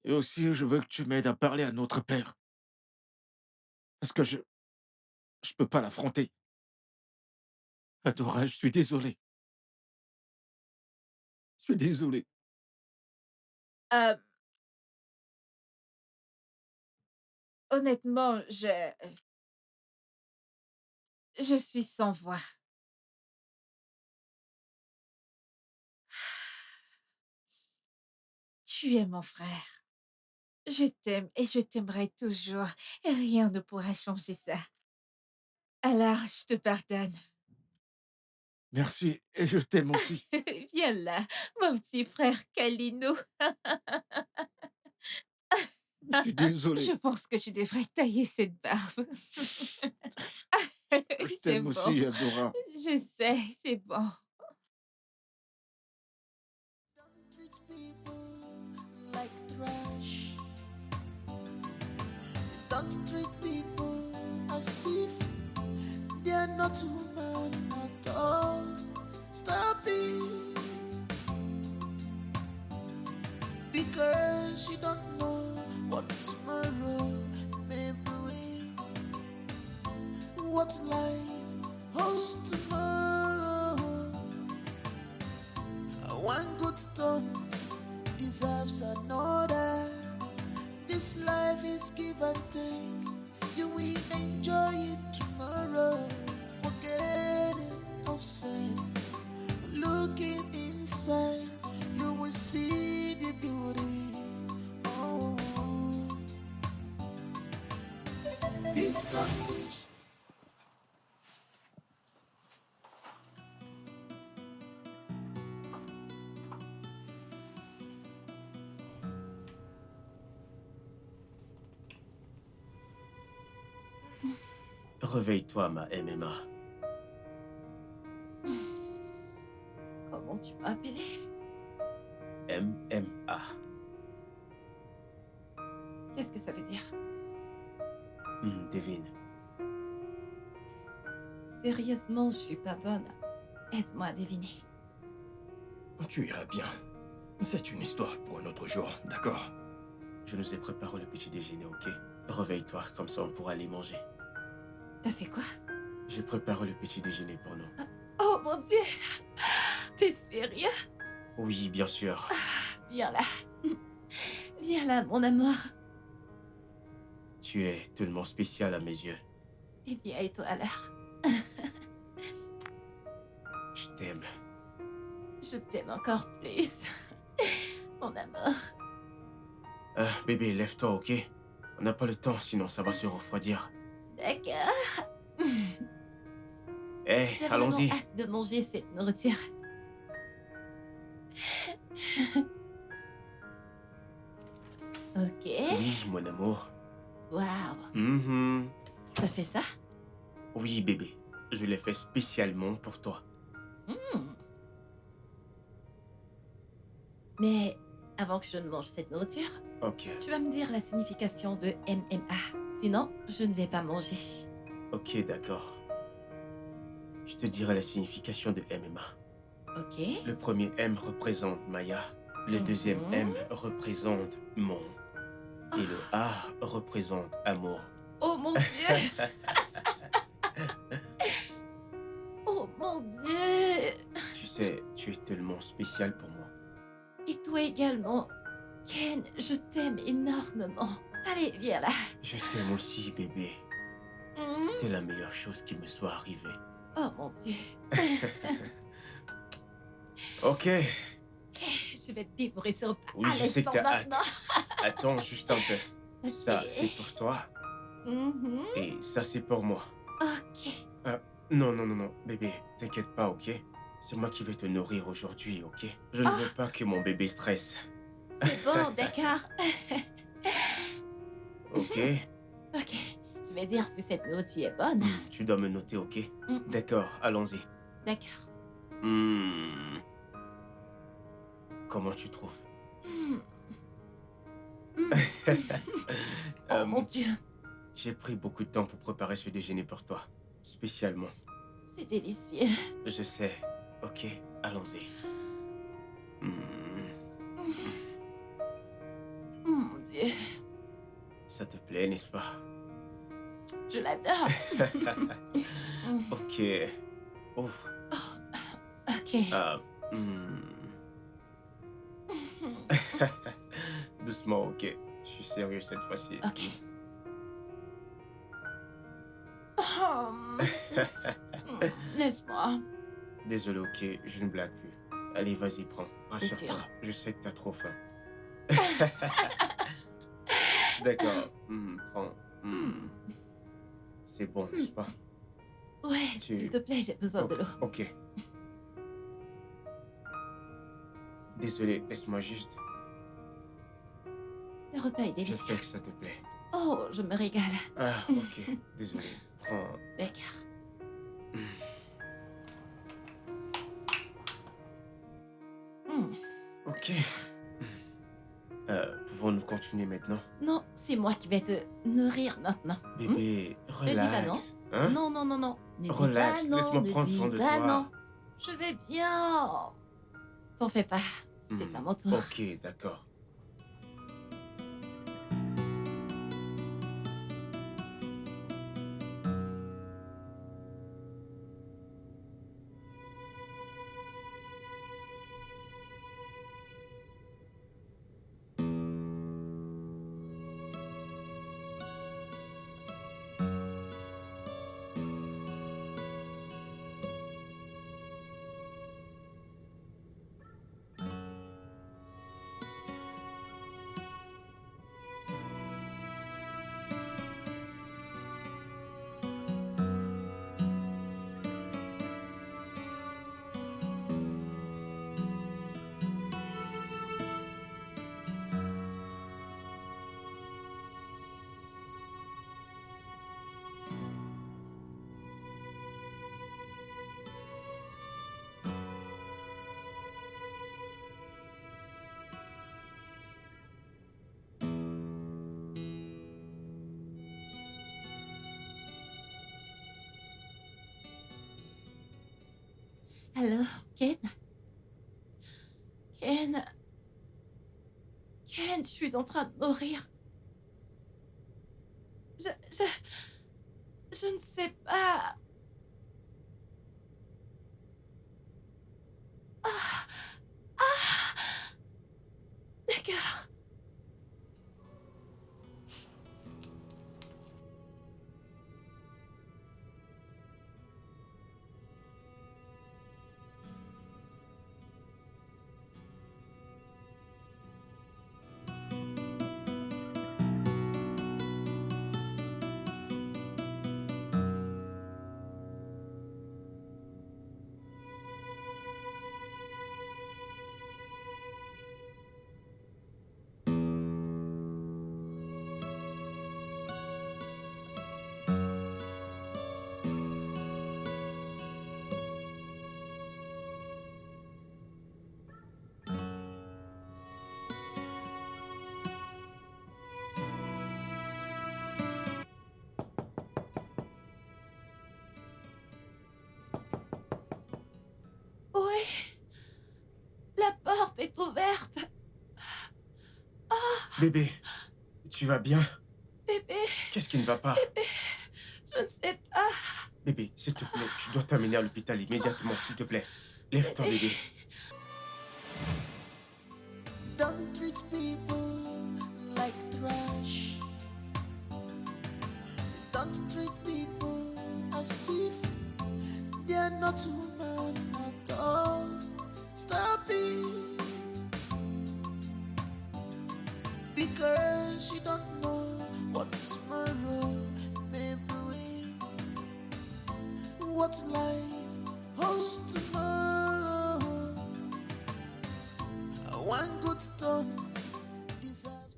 Et aussi, je veux que tu m'aides à parler à notre père. Parce que je peux pas l'affronter. Adora, je suis désolé. Je suis désolé. Euh, Honnêtement, je suis sans voix. Tu es mon frère. Je t'aime et je t'aimerai toujours. Et rien ne pourra changer ça. Alors, je te pardonne. Merci, et je t'aime aussi. Viens là, mon petit frère Kalino. Je suis désolé. Je pense que tu devrais tailler cette barbe. Je C'est t'aime bon. aussi, Adora. Je sais, c'est bon. Don't treat people like trash. Don't treat people as if they are not human at all. Stop it. Because you don't know what tomorrow may bring. What life holds tomorrow. One good turn deserves another. This life is give and take. You will enjoy it tomorrow. Forgetting of sin. Looking inside, you will see the beauty. Oh, this condition. Réveille-toi, ma MMA. Comment tu m'as appelé? MMA. Qu'est-ce que ça veut dire? Devine. Sérieusement, je suis pas bonne. Aide-moi à deviner. Tu iras bien. C'est une histoire pour un autre jour, d'accord? Je nous ai préparé le petit déjeuner, ok? Réveille-toi, comme ça on pourra aller manger. T'as fait quoi? J'ai préparé le petit déjeuner pour nous. Oh mon Dieu! T'es sérieux? Oui, bien sûr. Viens là. Viens là, mon amour. Tu es tellement spécial à mes yeux. Et viens et toi alors. Je t'aime. Je t'aime encore plus. Mon amour. Bébé, lève-toi, ok? On n'a pas le temps, sinon ça va se refroidir. D'accord. Eh, J'ai allons-y. vraiment hâte de manger cette nourriture. Ok. Oui, mon amour. Waouh. Mhm. T'as fait ça? Oui, bébé. Je l'ai fait spécialement pour toi. Mais avant que je ne mange cette nourriture, Ok, tu vas me dire la signification de MMA. Sinon, je ne vais pas manger. ok, d'accord. Je te dirai la signification de MMA. Ok. Le premier M représente Maya. Le deuxième Mhm. M représente mon. Et le A représente amour. Oh mon Dieu! Oh mon Dieu! Tu sais, tu es tellement spécial pour moi. Et toi également. Ken, je t'aime énormément. Allez, viens là. Je t'aime aussi, bébé. Mhm. T'es la meilleure chose qui me soit arrivée. Oh mon Dieu. Ok. Je vais te dévorer ce repas Oui, à je sais que l'instant t'as hâte. maintenant. Attends juste un peu. Ça, Ok. c'est pour toi. Mhm. Et ça, c'est pour moi. Ok. Non, non, non, non. Bébé, t'inquiète pas, ok? C'est moi qui vais te nourrir aujourd'hui, ok? Je ne veux pas que mon bébé stresse. C'est bon, d'accord. Ok? Ok. Je vais dire si cette nourriture est bonne. Tu dois me noter, ok? Mm. D'accord, allons-y. D'accord. Hmm. Comment tu trouves? Mm. Mm. Oh Euh, mon Dieu. J'ai pris beaucoup de temps pour préparer ce déjeuner pour toi. Spécialement. C'est délicieux. Je sais. Ok, allons-y. Hmm. Oh mon Dieu. Ça te plaît, n'est-ce pas? Je l'adore. Mm. Ok. Ouvre. Ok. Ah. hmm. Doucement, ok. Je suis sérieux cette fois-ci. Ok. Oh. Laisse-moi. Désolé, ok, je ne blague plus. Allez, vas-y, prends. T'es Rassure-toi. sûr? Je sais que t'as trop faim. D'accord. Prends. C'est bon, n'est-ce pas? Ouais, Tu- s'il te plaît, j'ai besoin de l'eau. Ok. Désolé, laisse-moi juste. Le repas est délicieux. J'espère que ça te plaît. Oh, je me régale. Ah, ok. Désolé. Prends. D'accord. Ok. Pouvons-nous continuer maintenant? Non, c'est moi qui vais te nourrir maintenant. Bébé, Ne dis pas non. relax. Hein? Non, non, non, non. Ne dis Relax, pas non, laisse-moi ne prendre dis soin de pas toi. non. Je vais bien. T'en fais pas. C'est à mon tour. Ok, d'accord. Alors, Ken? Ken? Ken, je suis en train de mourir. Je ne sais pas. Ah! Ah! D'accord. Oui. La porte est ouverte. Bébé, tu vas bien? Bébé, Qu'est-ce qui ne va pas? je ne sais pas. Bébé, s'il te plaît, je dois t'amener à l'hôpital immédiatement, s'il te plaît. Lève-toi, bébé. Don't treat people like trash. Don't treat people as if they're not human at all. Stop it. Because you don't know what tomorrow may bring. What life holds tomorrow. One good thought deserves.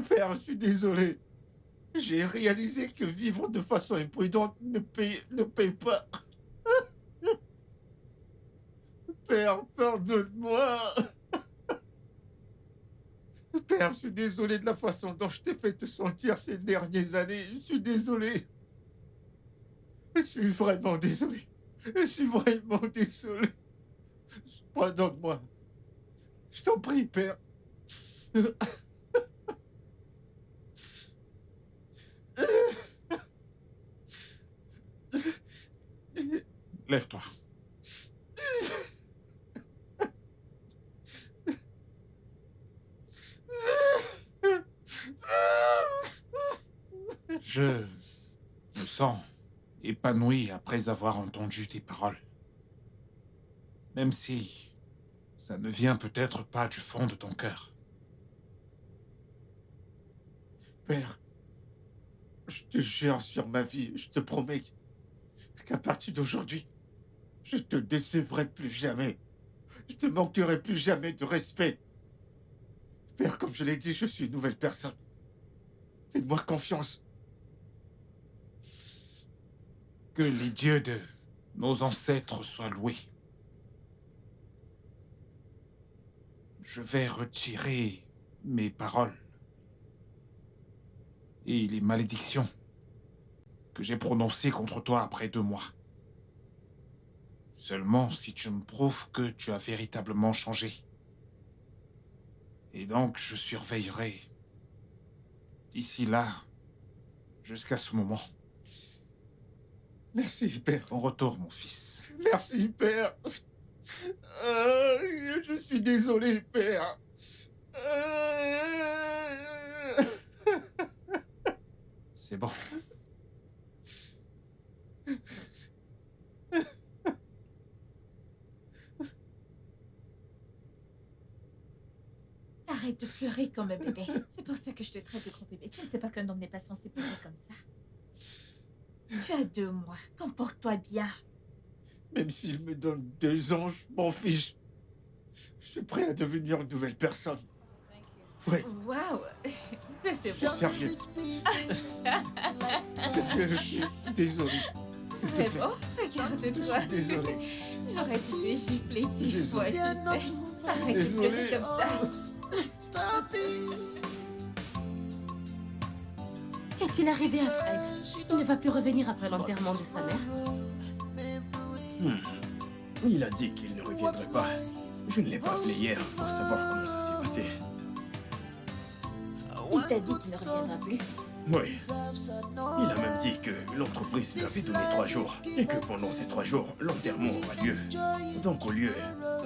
Père, je suis désolé. J'ai réalisé que vivre de façon imprudente ne paye pas. Père, pardonne-moi. Père, je suis désolé de la façon dont je t'ai fait te sentir ces dernières années. Je suis désolé. Je suis vraiment désolé. Je suis vraiment désolé. Pardonne-moi. Je t'en prie, Père. Lève-toi. Je me sens épanoui après avoir entendu tes paroles. Même si ça ne vient peut-être pas du fond de ton cœur. Père, je te jure sur ma vie, je te promets qu'à partir d'aujourd'hui, je te décevrai plus jamais. Je te manquerai plus jamais de respect. Père, comme je l'ai dit, je suis une nouvelle personne. Fais-moi confiance. Que les dieux de nos ancêtres soient loués. Je vais retirer mes paroles et les malédictions que j'ai prononcées contre toi après 2 mois. Seulement si tu me prouves que tu as véritablement changé. Et donc je surveillerai d'ici là, jusqu'à ce moment. Merci, Père. Bon retour, mon fils. Merci, Père. Je suis désolé, Père. C'est bon. Arrête de pleurer comme un bébé. C'est pour ça que je te traite de gros bébé. Tu ne sais pas qu'un homme n'est pas censé pleurer comme ça. Tu as 2 mois. Comporte-toi bien. Même s'il me donne 2 ans, je m'en fiche. Je suis prêt à devenir une nouvelle personne. Ouais, Waouh. Ça, c'est je suis bon. sérieux. Sérieux, je suis désolé. S'il te C'est plaît. bon. Regarde-toi. Je suis désolé. J'aurais dû te gifler 10 Désolé. fois, tu sais. Arrête de Désolé. pleurer comme ça. Stop it. Qu'est-il arrivé à Fred? Il ne va plus revenir après l'enterrement de sa mère. Il a dit qu'il ne reviendrait pas. Je ne l'ai pas appelé hier pour savoir comment ça s'est passé. Il t'a dit qu'il ne reviendra plus. Oui. Il a même dit que l'entreprise lui avait donné 3 jours et que pendant ces 3 jours, l'enterrement aura lieu. Donc au lieu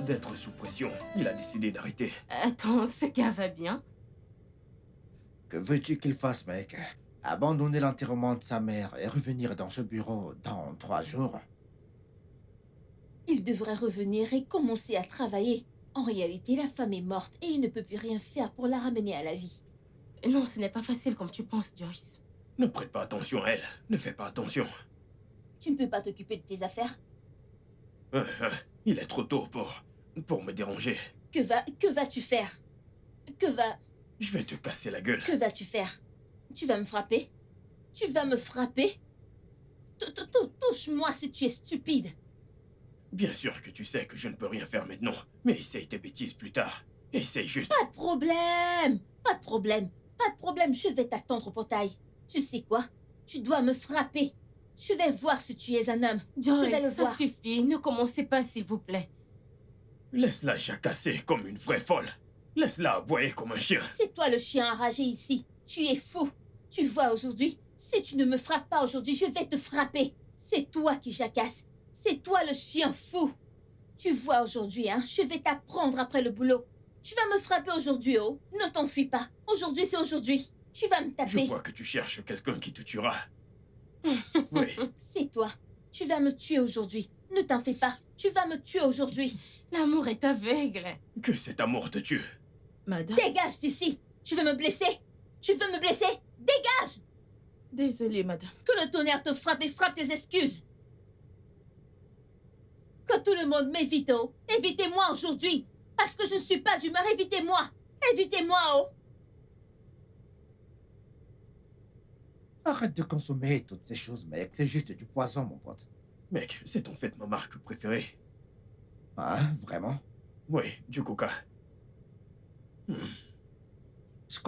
d'être sous pression, il a décidé d'arrêter. Attends, ce gars va bien? Que veux-tu qu'il fasse, mec? Abandonner l'enterrement de sa mère et revenir dans ce bureau dans 3 jours? Il devrait revenir et commencer à travailler. En réalité, la femme est morte et il ne peut plus rien faire pour la ramener à la vie. Non, ce n'est pas facile comme tu penses, Joyce. Ne prête pas attention à elle. Ne fais pas attention. Tu ne peux pas t'occuper de tes affaires. Il est trop tôt pour me déranger. Que vas-tu faire? Je vais te casser la gueule. Que vas-tu faire? Tu vas me frapper? Tu vas me frapper? Touche-moi si tu es stupide. Bien sûr que tu sais que je ne peux rien faire maintenant, mais essaye tes bêtises plus tard. Essaye juste. Pas de problème. Pas de problème. Pas de problème, je vais t'attendre au portail. Tu sais quoi? Tu dois me frapper. Je vais voir si tu es un homme. Je vais le Joyce, ça voir. suffit. Ne commencez pas, s'il vous plaît. Laisse-la jacasser comme une vraie folle. Laisse-la aboyer comme un chien. C'est toi le chien enragé ici. Tu es fou. Tu vois aujourd'hui, si tu ne me frappes pas aujourd'hui, je vais te frapper. C'est toi qui jacasses. C'est toi le chien fou. Tu vois aujourd'hui, hein, je vais t'apprendre après le boulot. Tu vas me frapper aujourd'hui, oh. Ne t'enfuis pas. Aujourd'hui, c'est aujourd'hui. Tu vas me Je taper. vois que tu cherches quelqu'un qui te tuera. Oui. C'est toi. Tu vas me tuer aujourd'hui. Ne t'en fais pas. Tu vas me tuer aujourd'hui. L'amour est aveugle. Que cet amour te tue. Madame, Dégage d'ici. Tu veux me blesser? Tu veux me blesser? Dégage! désolée, madame. Que le tonnerre te frappe et frappe tes excuses. Que tout le monde m'évite, oh. Évitez-moi aujourd'hui. Parce que je ne suis pas d'humeur. Évitez-moi. Évitez-moi, oh. Arrête de consommer toutes ces choses, mec. C'est juste du poison, mon pote. Mec, c'est en fait ma marque préférée. Hein, vraiment? Oui, du coca. Je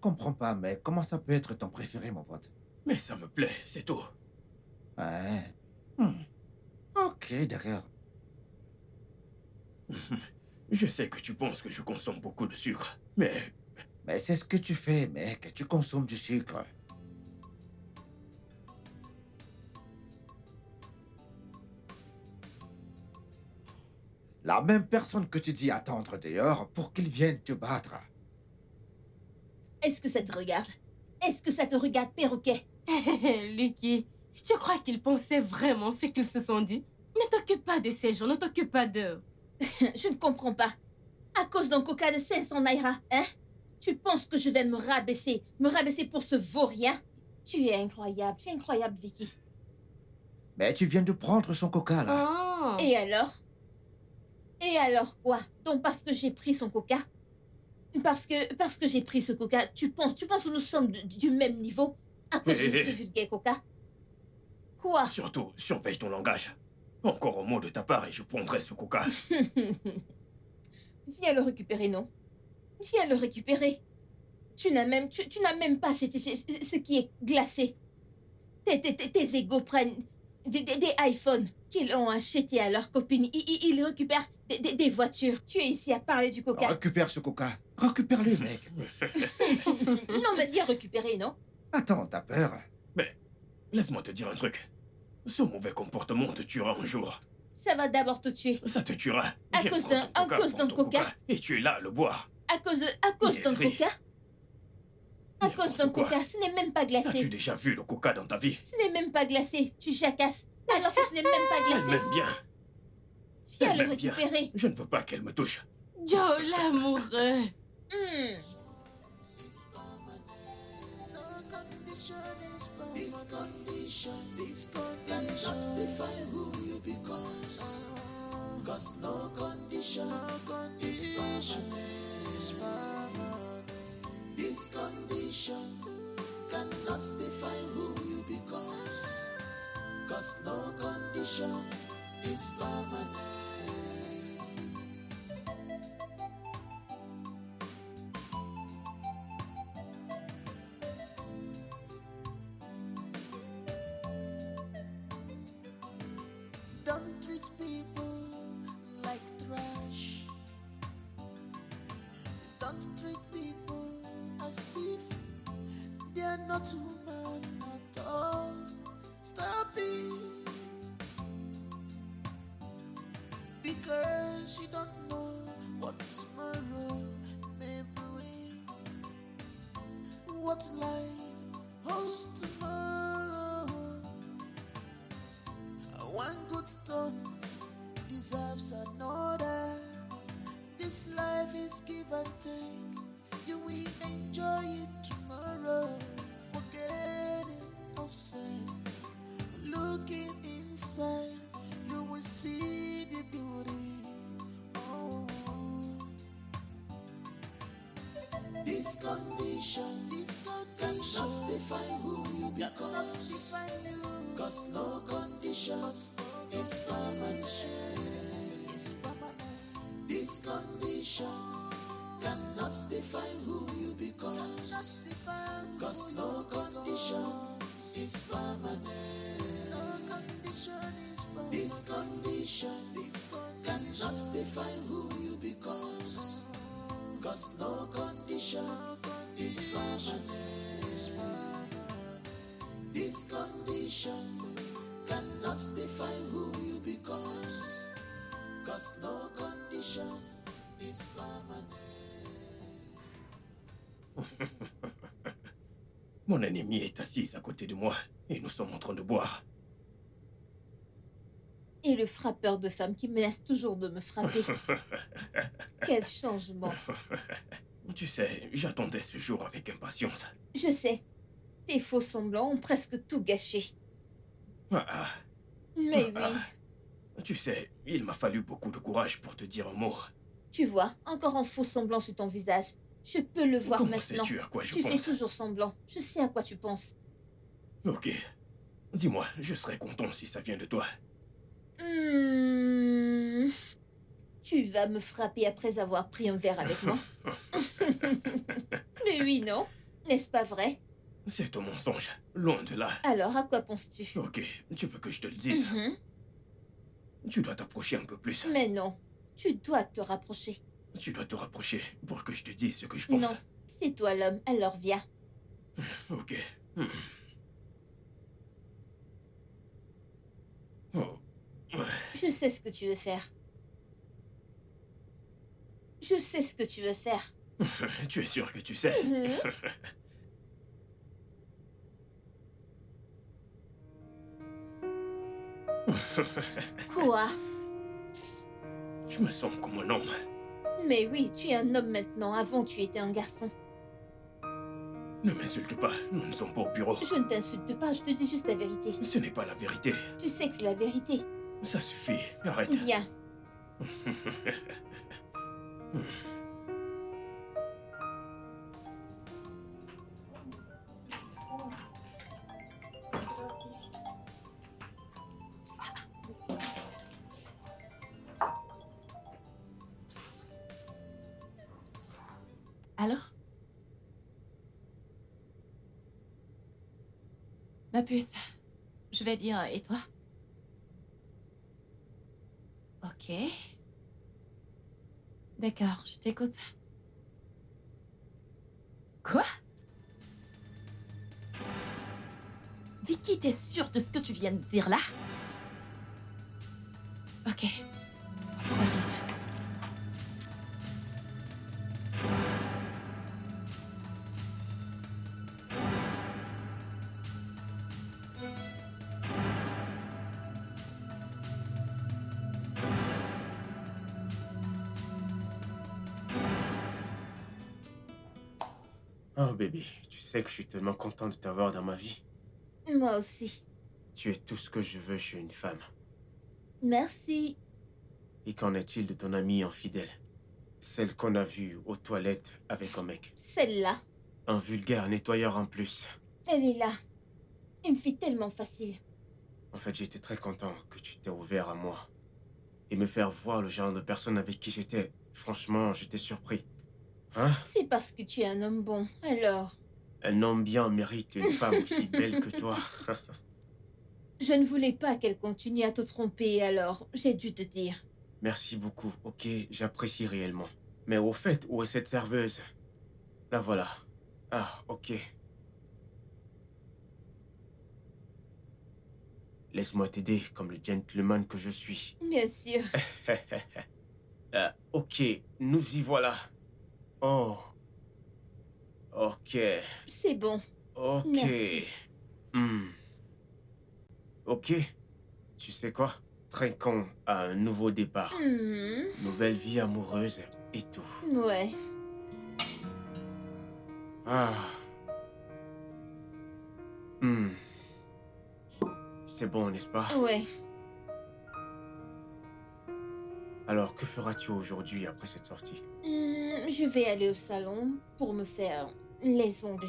comprends pas, mec. Comment ça peut être ton préféré, mon pote? Mais ça me plaît, c'est tout. Ouais. Ok, d'accord. Je sais que tu penses que je consomme beaucoup de sucre, mais Mais c'est ce que tu fais, mec. Tu consommes du sucre. La même personne que tu dis attendre dehors pour qu'il vienne te battre. Est-ce que ça te regarde? Est-ce que ça te regarde, perroquet? Lucky, tu crois qu'ils pensaient vraiment ce qu'ils se sont dit? Ne t'occupe pas de ces gens, ne t'occupe pas d'eux. Je ne comprends pas. À cause d'un coca de 500 naira, hein? Tu penses que je vais me rabaisser pour ce vaurien? Tu es incroyable, Vicky. Mais tu viens de prendre son coca, là. Oh. Et alors? Et alors quoi? Donc parce que j'ai pris son coca? Parce que j'ai pris ce coca, tu penses que nous sommes du même niveau? À cause de ce vulgaire coca? Quoi? Surtout, surveille ton langage. Encore un mot de ta part et je prendrai ce coca. Viens le récupérer, non? Viens le récupérer. Tu n'as même pas acheté ce qui est glacé. Tes égaux prennent des iPhones qu'ils ont achetés à leurs copines. Ils récupèrent des voitures. Tu es ici à parler du coca. Récupère ce coca. Récupère-le, mec. Non, mais viens récupérer, non? Attends, t'as peur? Mais, laisse-moi te dire un truc. Ce mauvais comportement te tuera un jour. Ça va d'abord te tuer. Ça te tuera. À Viens cause prendre d'un ton coca. Et tu es là à le boire. À cause d'un Mierri. coca? À cause d'un quoi. coca, ce n'est même pas As-tu glacé. déjà vu le coca dans ta vie? Ce n'est même pas glacé, tu jacasses. Alors que ce n'est même pas Elle glacé. m'aime bien. Viens Elle le m'aime bien. récupérer. Je ne veux pas qu'elle me touche. Joe, l'amoureux. This condition define who you become. Cause no condition is permanent. This condition cannot define who you become. Cause no condition is permanent. Don't treat people like trash. Don't treat people as if they're not human at all. Stop it. Because you don't know what tomorrow may bring. What life holds tomorrow. One good turn deserves another. This life is give and take. You will enjoy it tomorrow. Forgetting of sin. Looking inside, you will see the beauty. Oh. This condition cannot define who you become. Cause no condition is permanent. This condition cannot define who you become. Cause no condition is permanent. This condition cannot define who you become. Cause no condition is permanent. This condition cannot define who you become. Cause no condition is permanent. Mon ennemi est assise à côté de moi et nous sommes en train de boire. Et le frappeur de femmes qui menace toujours de me frapper. Quel changement. Tu sais, j'attendais ce jour avec impatience. Je sais. Tes faux semblants ont presque tout gâché. Ah, Mais ah, oui. tu sais, il m'a fallu beaucoup de courage pour te dire un mot. Tu vois, encore un faux semblant sur ton visage. Je peux le voir Comment maintenant. sais-tu à quoi je Tu pense? fais toujours semblant. Je sais à quoi tu penses. Ok. Dis-moi, je serais content si ça vient de toi. Tu vas me frapper après avoir pris un verre avec moi. Mais oui, non? N'est-ce pas vrai? C'est un mensonge, loin de là. Alors, à quoi penses-tu? Ok, tu veux que je te le dise? Tu dois t'approcher un peu plus. Mais non, tu dois te rapprocher. Tu dois te rapprocher pour que je te dise ce que je pense. Non, c'est toi l'homme, alors viens. Ok. Oh. Je sais ce que tu veux faire. Je sais ce que tu veux faire. Tu es sûr que tu sais? Quoi? Je me sens comme un homme. Mais oui, tu es un homme maintenant. Avant, tu étais un garçon. Ne m'insulte pas, nous ne sommes pas au bureau. Je ne t'insulte pas, je te dis juste la vérité. Ce n'est pas la vérité. Tu sais que c'est la vérité. Ça suffit, arrête. Bien. Alors? Ma puce, je vais bien, et toi? Ok. D'accord, je t'écoute. Quoi? Vicky, t'es sûre de ce que tu viens de dire là? Ok, j'arrive. Oh bébé, tu sais que je suis tellement content de t'avoir dans ma vie. Moi aussi. Tu es tout ce que je veux chez une femme. Merci. Et qu'en est-il de ton amie infidèle? Celle qu'on a vue aux toilettes avec un mec. Celle-là, Un vulgaire nettoyeur en plus. elle est là. Une fille tellement facile. En fait, j'étais très content que tu t'es ouvert à moi. Et me faire voir le genre de personne avec qui j'étais. Franchement, j'étais surpris. Hein? C'est parce que tu es un homme bon, alors. Un homme bien mérite une femme aussi belle que toi. Je ne voulais pas qu'elle continue à te tromper, alors j'ai dû te dire. Merci beaucoup, ok, j'apprécie réellement. Mais au fait, où est cette serveuse? La voilà. Ah, ok. Laisse-moi t'aider comme le gentleman que je suis. Bien sûr. Ok, nous y voilà. Oh. Ok. C'est bon. Ok. Merci. Hmm. Ok. Tu sais quoi? Trinquons à un nouveau départ. Nouvelle vie amoureuse et tout. Ouais. Ah. Hmm. C'est bon, n'est-ce pas? Ouais. Alors, que feras-tu aujourd'hui après cette sortie? Je vais aller au salon pour me faire les ongles.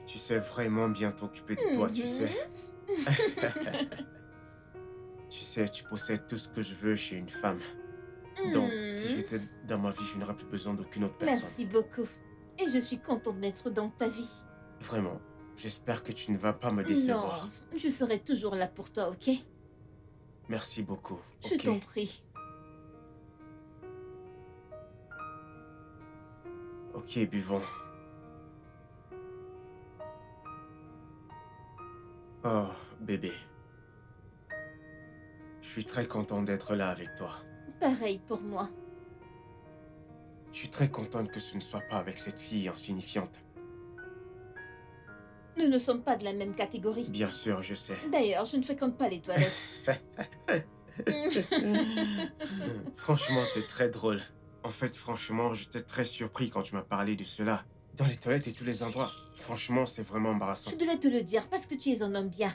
Tu sais vraiment bien t'occuper de toi, tu sais. Tu sais, tu possèdes tout ce que je veux chez une femme. Donc, si j'étais dans ma vie, je n'aurais plus besoin d'aucune autre personne. Merci beaucoup. Et je suis contente d'être dans ta vie. Vraiment, j'espère que tu ne vas pas me décevoir. Non, je serai toujours là pour toi, ok? Merci beaucoup. Je ok. t'en prie. Ok, buvons. Oh, bébé. Je suis très content d'être là avec toi. Pareil pour moi. Je suis très contente que ce ne soit pas avec cette fille insignifiante. Nous ne sommes pas de la même catégorie. Bien sûr, je sais. D'ailleurs, je ne fréquente pas les toilettes. Franchement, t'es très drôle. En fait, franchement, j'étais très surpris quand tu m'as parlé de cela. Dans les toilettes et tous les endroits. Franchement, c'est vraiment embarrassant. Je devais te le dire parce que tu es un homme bien.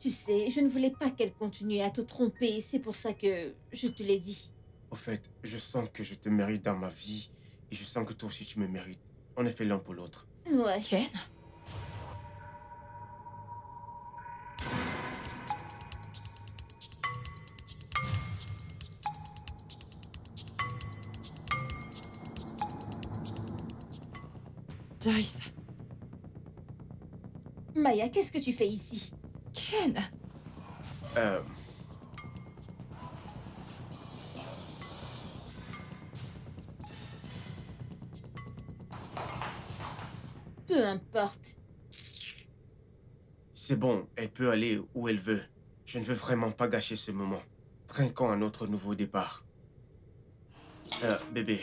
Tu sais, je ne voulais pas qu'elle continue à te tromper. C'est pour ça que je te l'ai dit. Au fait, je sens que je te mérite dans ma vie. Et je sens que toi aussi tu me mérites. On est fait l'un pour l'autre. Ouais. Ken? Joyce. Maya, qu'est-ce que tu fais ici? Ken? Peu importe. C'est bon, elle peut aller où elle veut. Je ne veux vraiment pas gâcher ce moment. Trinquons à notre nouveau départ. Bébé,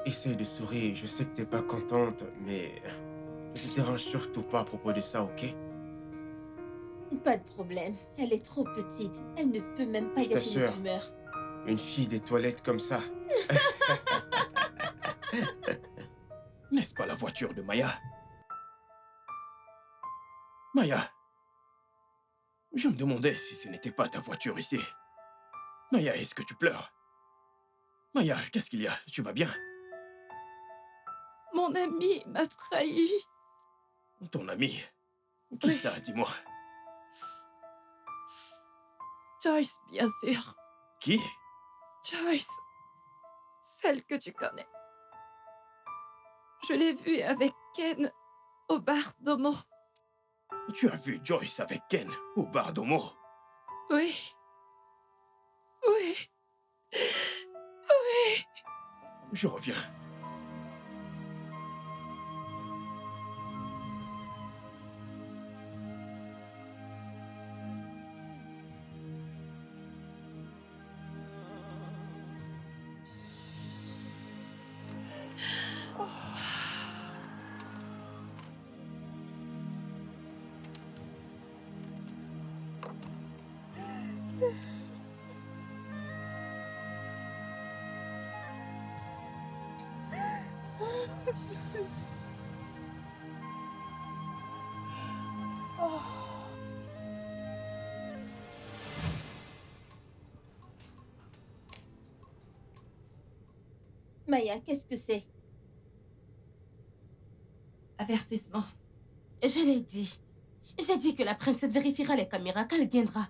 essaye de sourire. Je sais que t'es pas contente, mais ne te dérange surtout pas à propos de ça, ok? Pas de problème. Elle est trop petite. Elle ne peut même pas Je gâcher t'assure. notre humeur. Une fille des toilettes comme ça. N'est-ce pas la voiture de Maya? Maya, je me demandais si ce n'était pas ta voiture ici. Maya, est-ce que tu pleures? Maya, qu'est-ce qu'il y a? Tu vas bien? Mon ami m'a trahi. Ton ami? Qui Oui. ça, dis-moi? Joyce, bien sûr. Qui? Joyce. Celle que tu connais. Je l'ai vue avec Ken au bar d'Omo. Tu as vu Joyce avec Ken au bar d'Omo? Oui. Oui. Oui. Je reviens. Maya, qu'est-ce que c'est? Avertissement. Je l'ai dit. J'ai dit que la princesse vérifiera les caméras quand elle viendra.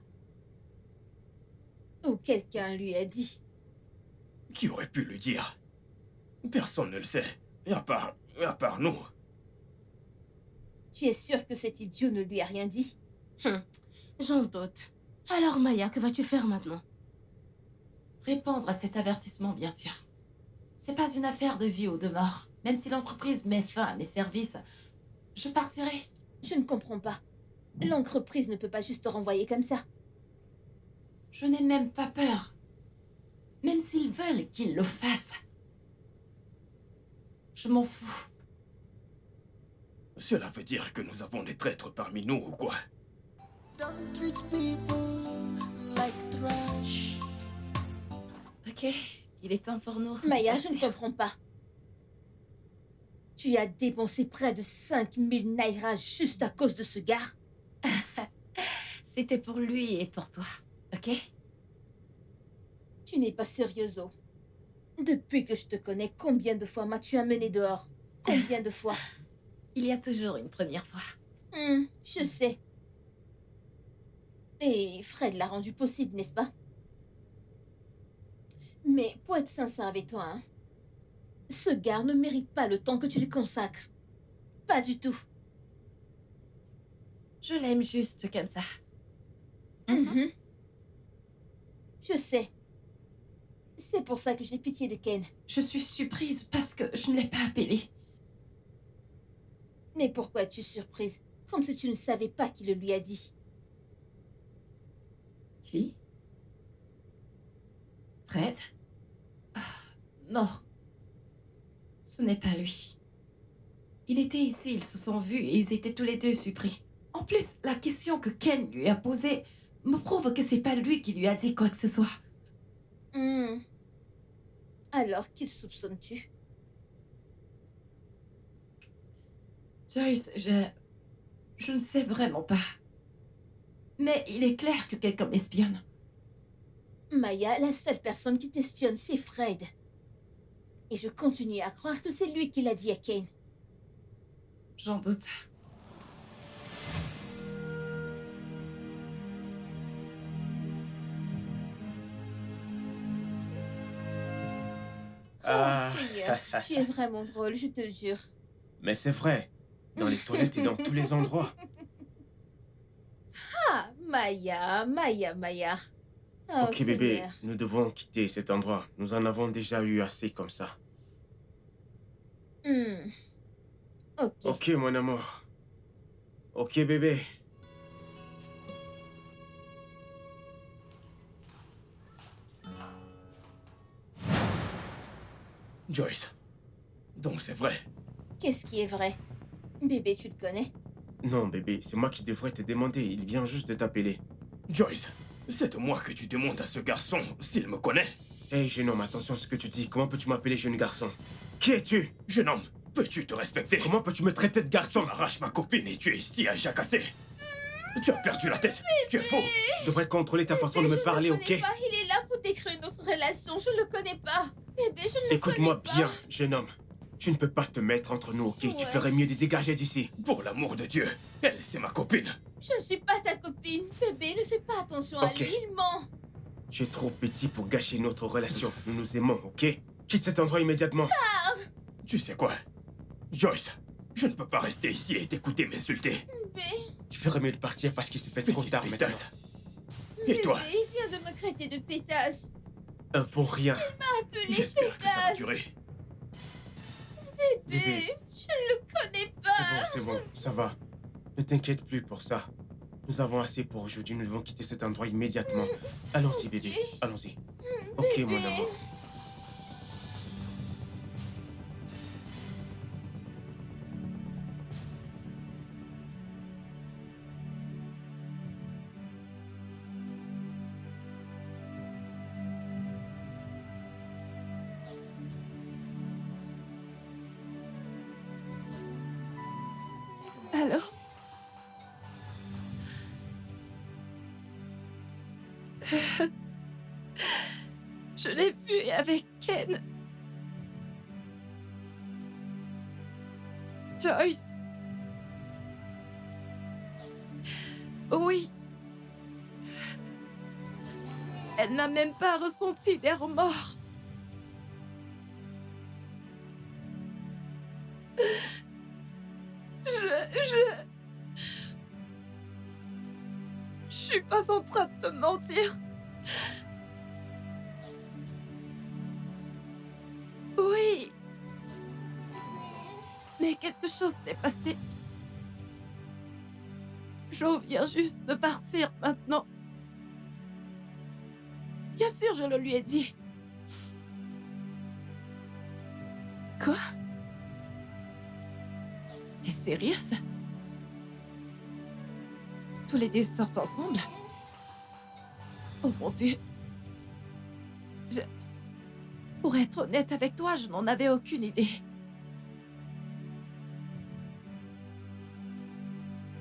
Ou quelqu'un lui a dit. Qui aurait pu le dire? Personne ne le sait. Et à part nous. Tu es sûr que cet idiot ne lui a rien dit? J'en doute. Alors Maya, que vas-tu faire maintenant? Répondre à cet avertissement, bien sûr. C'est pas une affaire de vie ou de mort. Même si l'entreprise met fin à mes services, je partirai. Je ne comprends pas. L'entreprise ne peut pas juste te renvoyer comme ça. Je n'ai même pas peur. Même s'ils veulent qu'ils le fassent. Je m'en fous. Cela veut dire que nous avons des traîtres parmi nous ou quoi? Don't treat people like trash. Ok, il est temps pour nous. Maya, je ne comprends pas. Tu as dépensé près de 5000 naira juste à cause de ce gars? C'était pour lui et pour toi, ok? Tu n'es pas sérieuse. Depuis que je te connais, combien de fois m'as-tu amené dehors? Combien de fois? Il y a toujours une première fois. Je sais. Et Fred l'a rendu possible, n'est-ce pas? Mais pour être sincère avec toi, hein, ce gars ne mérite pas le temps que tu lui consacres. Pas du tout. Je l'aime juste comme ça. Mhm. Je sais. C'est pour ça que j'ai pitié de Ken. Je suis surprise parce que je ne l'ai pas appelé. Mais pourquoi es-tu surprise? Comme si tu ne savais pas qui le lui a dit. Qui? Fred? Ah, non. Ce n'est pas lui. Il était ici, ils se sont vus et ils étaient tous les deux surpris. En plus, la question que Ken lui a posée me prouve que c'est pas lui qui lui a dit quoi que ce soit. Alors, qui soupçonnes-tu? Joyce, je ne sais vraiment pas. Mais il est clair que quelqu'un m'espionne. Maya, la seule personne qui t'espionne, c'est Fred. Et je continue à croire que c'est lui qui l'a dit à Ken. J'en doute. Ah. Oh Seigneur, tu es vraiment drôle, je te jure. Mais c'est vrai. Dans les toilettes et dans tous les endroits. Ah, Maya. Oh, Ok bébé, Seigneur. nous devons quitter cet endroit. Nous en avons déjà eu assez comme ça. Ok. Ok mon amour. Ok bébé. Joyce. Donc c'est vrai. Qu'est-ce qui est vrai? Bébé, tu le connais? Non bébé, c'est moi qui devrais te demander. Il vient juste de t'appeler. Joyce, c'est de moi que tu demandes à ce garçon s'il me connaît. Hey jeune homme, attention à ce que tu dis. Comment peux-tu m'appeler jeune garçon? Qui es-tu? Jeune homme, Peux-tu te respecter? Comment peux-tu me traiter de garçon? On arrache ma copine et tu es ici à jacasser. Tu as perdu la tête. Tu es faux. Je devrais contrôler ta façon de me parler, ok? Je le connais pas. Il est là pour décrire notre relation. Je le connais pas. Bébé, je le Écoute-moi connais bien, pas. jeune homme. Tu ne peux pas te mettre entre nous, ok? Tu Ouais. ferais mieux de dégager d'ici. Pour l'amour de Dieu, elle, c'est ma copine. Je ne suis pas ta copine. Bébé, ne fais pas attention à Ok. lui. Il ment. Tu es trop petit pour gâcher notre relation. Nous nous aimons, ok? Quitte cet endroit immédiatement. Tu sais quoi? Joyce, je ne peux pas rester ici et t'écouter m'insulter. Bébé, Tu ferais mieux de partir parce qu'il se fait trop Petite tard maintenant. pétasse. Et toi? bébé, il vient de me traiter de pétasse. Un vaut rien. Appelé J'espère que ça va pétasse. durer. Bébé, je ne le connais pas. C'est bon, ça va. Ne t'inquiète plus pour ça. Nous avons assez pour aujourd'hui. Nous devons quitter cet endroit immédiatement. Allons-y, bébé. Allons-y. Ok, mon Bébé. amour. Allô? Je l'ai vu avec Ken. Joyce. Oui. Elle n'a même pas ressenti des remords. Je suis pas en train de te mentir. Oui. Mais quelque chose s'est passé. Joe vient juste de partir maintenant. Bien sûr, je le lui ai dit. Quoi? T'es sérieuse? Tous les deux sortent ensemble? Oh mon Dieu. Pour être honnête avec toi, je n'en avais aucune idée.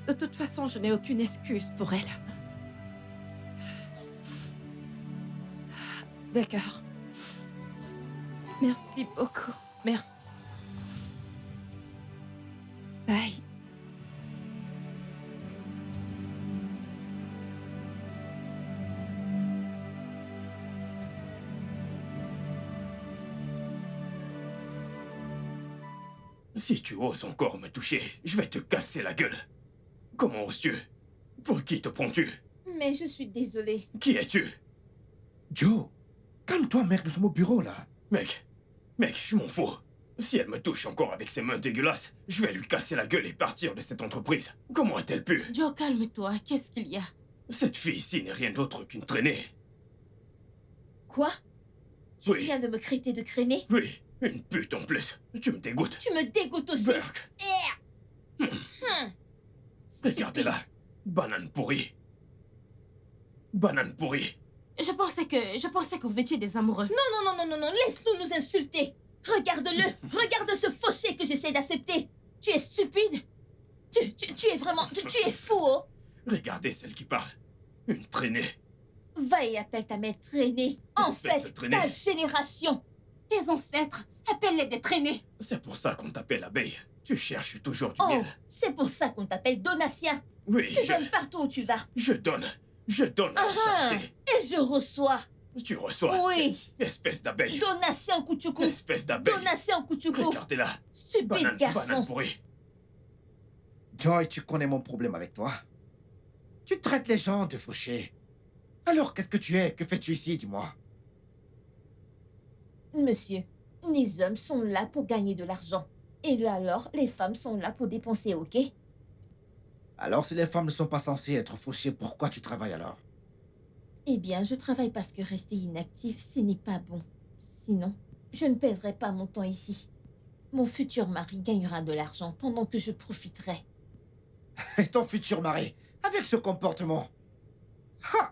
De toute façon, je n'ai aucune excuse pour elle. D'accord. Merci beaucoup. Merci. Bye. Si tu oses encore me toucher, je vais te casser la gueule. Comment oses-tu? Pour qui te prends-tu? Mais je suis désolée. Qui es-tu? Joe, calme-toi, mec, nous sommes au bureau, là. Mec, je m'en fous. Si elle me touche encore avec ses mains dégueulasses, je vais lui casser la gueule et partir de cette entreprise. Comment a-t-elle pu? Joe, calme-toi. Qu'est-ce qu'il y a? Cette fille ici n'est rien d'autre qu'une traînée. Quoi? Tu Oui. viens de me traiter de traînée? Oui, une pute en plus. Tu me dégoûtes. Tu me dégoûtes aussi. Burke. Hum. Regardez-la. Banane pourrie. Banane pourrie. Je pensais que vous étiez des amoureux. Non, laisse-nous nous insulter. Regarde-le. Regarde ce fauché que j'essaie d'accepter. Tu es stupide. Tu es vraiment... Tu es fou, oh. Regardez celle qui parle. Une traînée. Va et appelle ta mère traînée. En Espèce de fait, traînée. ta génération. Tes ancêtres, appelle-les des traînées. C'est pour ça qu'on t'appelle abeille. Tu cherches toujours du Oh, miel. c'est pour ça qu'on t'appelle Donatien. Oui, Tu donnes partout où tu vas. je donne à la charité. Et je reçois. Tu reçois. Oui. Espèce d'abeille. Donatien Kouchoukou. Espèce d'abeille. Donatien Kouchoukou. Regardez-la. Stupide Banane garçon. pourrie. Joy, tu connais mon problème avec toi. Tu traites les gens de fauchés. Alors, qu'est-ce que tu es? Que fais-tu ici, dis-moi? Monsieur, les hommes sont là pour gagner de l'argent. Et là alors, les femmes sont là pour dépenser, ok? Alors, si les femmes ne sont pas censées être fauchées, pourquoi tu travailles alors? Eh bien, je travaille parce que rester inactif, ce n'est pas bon. Sinon, je ne perdrai pas mon temps ici. Mon futur mari gagnera de l'argent pendant que je profiterai. Et ton futur mari, avec ce comportement? Ha!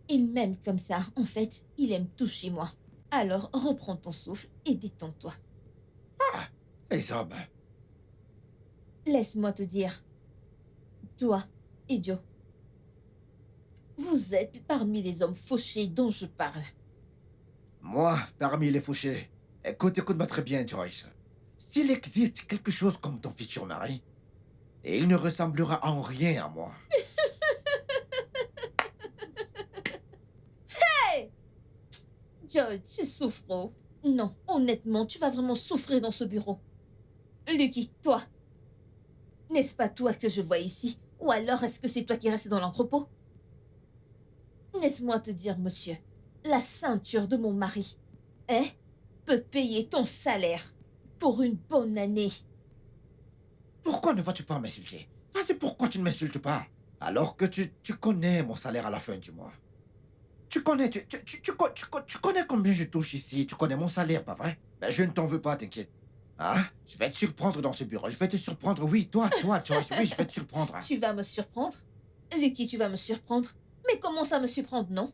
Il m'aime comme ça. En fait, il aime toucher moi. Alors, reprends ton souffle et détends-toi. Les hommes. Laisse-moi te dire, toi, idiot, vous êtes parmi les hommes fauchés dont je parle. Moi, parmi les fauchés. Écoute-moi très bien, Joyce. S'il existe quelque chose comme ton futur mari, il ne ressemblera en rien à moi. Hey! Joy, tu souffres, oh. Non, honnêtement, tu vas vraiment souffrir dans ce bureau. Lucky, toi. N'est-ce pas toi que je vois ici? Ou alors est-ce que c'est toi qui restes dans l'entrepôt? Laisse-moi te dire, monsieur, la ceinture de mon mari, peut payer ton salaire pour une bonne année. Pourquoi ne vas-tu pas m'insulter? Enfin, c'est pourquoi tu ne m'insultes pas? Alors que tu connais mon salaire à la fin du mois. Tu connais combien je touche ici. Tu connais mon salaire, pas vrai? Ben, je ne t'en veux pas, t'inquiète. Hein? Je vais te surprendre dans ce bureau. Je vais te surprendre. Oui, toi, Joyce. Oui, je vais te surprendre. Tu vas me surprendre? Lucky, tu vas me surprendre? Mais commence à me surprendre, non?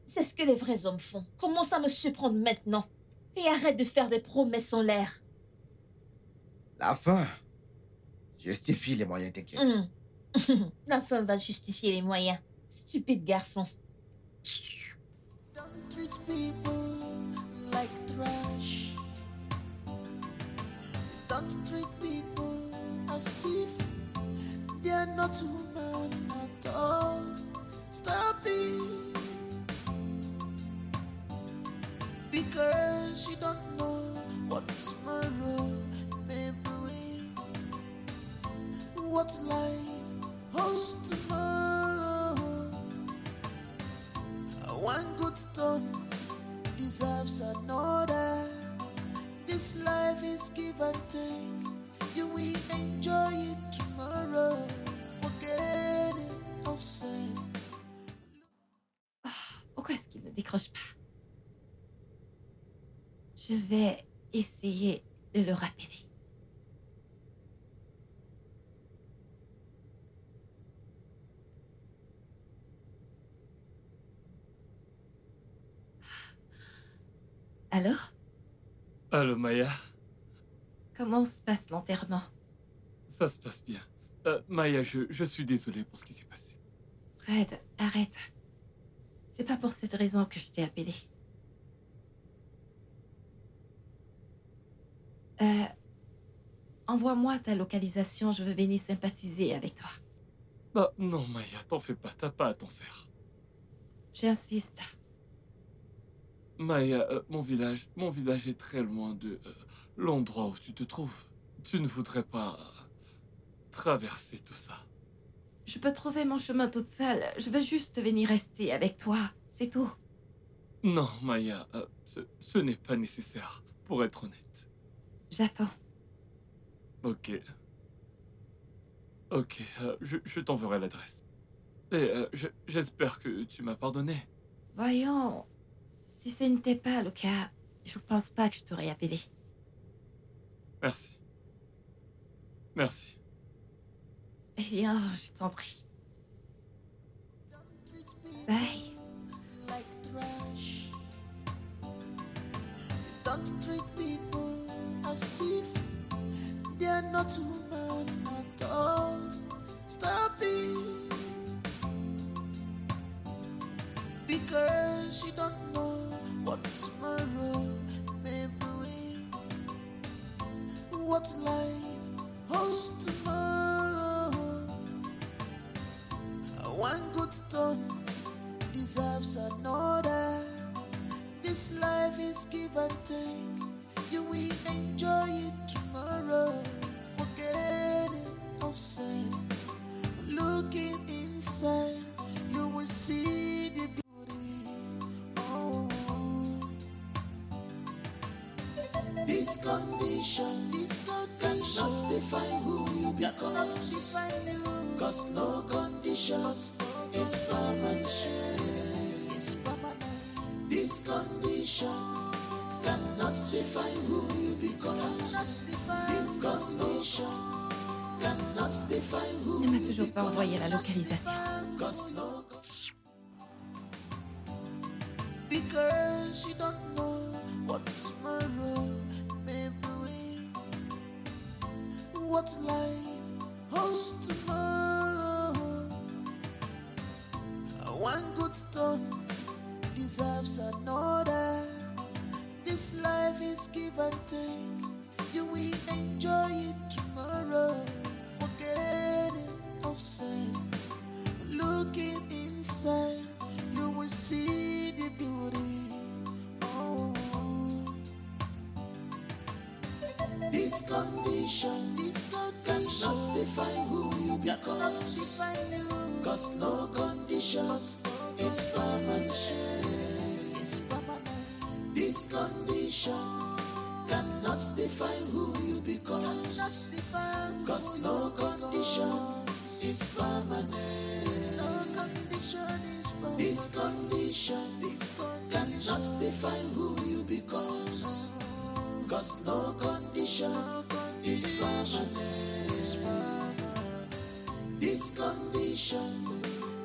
C'est ce que les vrais hommes font. Commence à me surprendre maintenant. Et arrête de faire des promesses en l'air. La fin justifie les moyens, t'inquiète. La fin va justifier les moyens. Stupide garçon. Don't treat people like trash. Don't treat people as if they're not human at all. Stop it. Because you don't know what tomorrow may bring. What life holds tomorrow. One good turn deserves another. This life is give and take. You will enjoy it tomorrow. Forget it of sin. Pourquoi est-ce qu'il ne décroche pas? Je vais essayer de le rappeler. Alors, Allô, Maya? comment se passe l'enterrement? Ça se passe bien. Maya, je suis désolé pour ce qui s'est passé. Fred, arrête. C'est pas pour cette raison que je t'ai appelé. Envoie-moi ta localisation, je veux venir sympathiser avec toi. Bah non, Maya, t'en fais pas, t'as pas à t'en faire. J'insiste. Maya, mon village est très loin de l'endroit où tu te trouves. Tu ne voudrais pas traverser tout ça. Je peux trouver mon chemin toute seule. Je veux juste venir rester avec toi, c'est tout. Non, Maya, ce n'est pas nécessaire, pour être honnête. J'attends. Ok. Ok, je t'enverrai l'adresse. Et j'espère que tu m'as pardonné. Voyons, si ce n'était pas le cas, je pense pas que je t'aurais appelé. Merci. Merci. Eh bien, je t'en prie. Bye. Like trash. Don't treat people as if they're not human at all. Stop it. Because you don't know what tomorrow may bring. What life holds tomorrow. One good turn deserves another. This life is give and take. You will enjoy it tomorrow. Forget it of sin. Looking inside, you will see the beauty. Oh. This condition cannot define who you become. Cause no conditions is permanent. This condition cannot define who you become. This condition cannot define who Il ne m'a toujours pas envoyé la localisation. Because you don't know what tomorrow may bring. What life holds tomorrow. One good turn deserves another. This life is give and take. You will enjoy it tomorrow. Forgetting of sin. Looking inside, you will see the beauty. Oh. This condition cannot define who you become. Cause no condition is permanent. This condition cannot define who you become. Cause no condition is permanent. This condition cannot define who you become. Cause no condition is permanent. This condition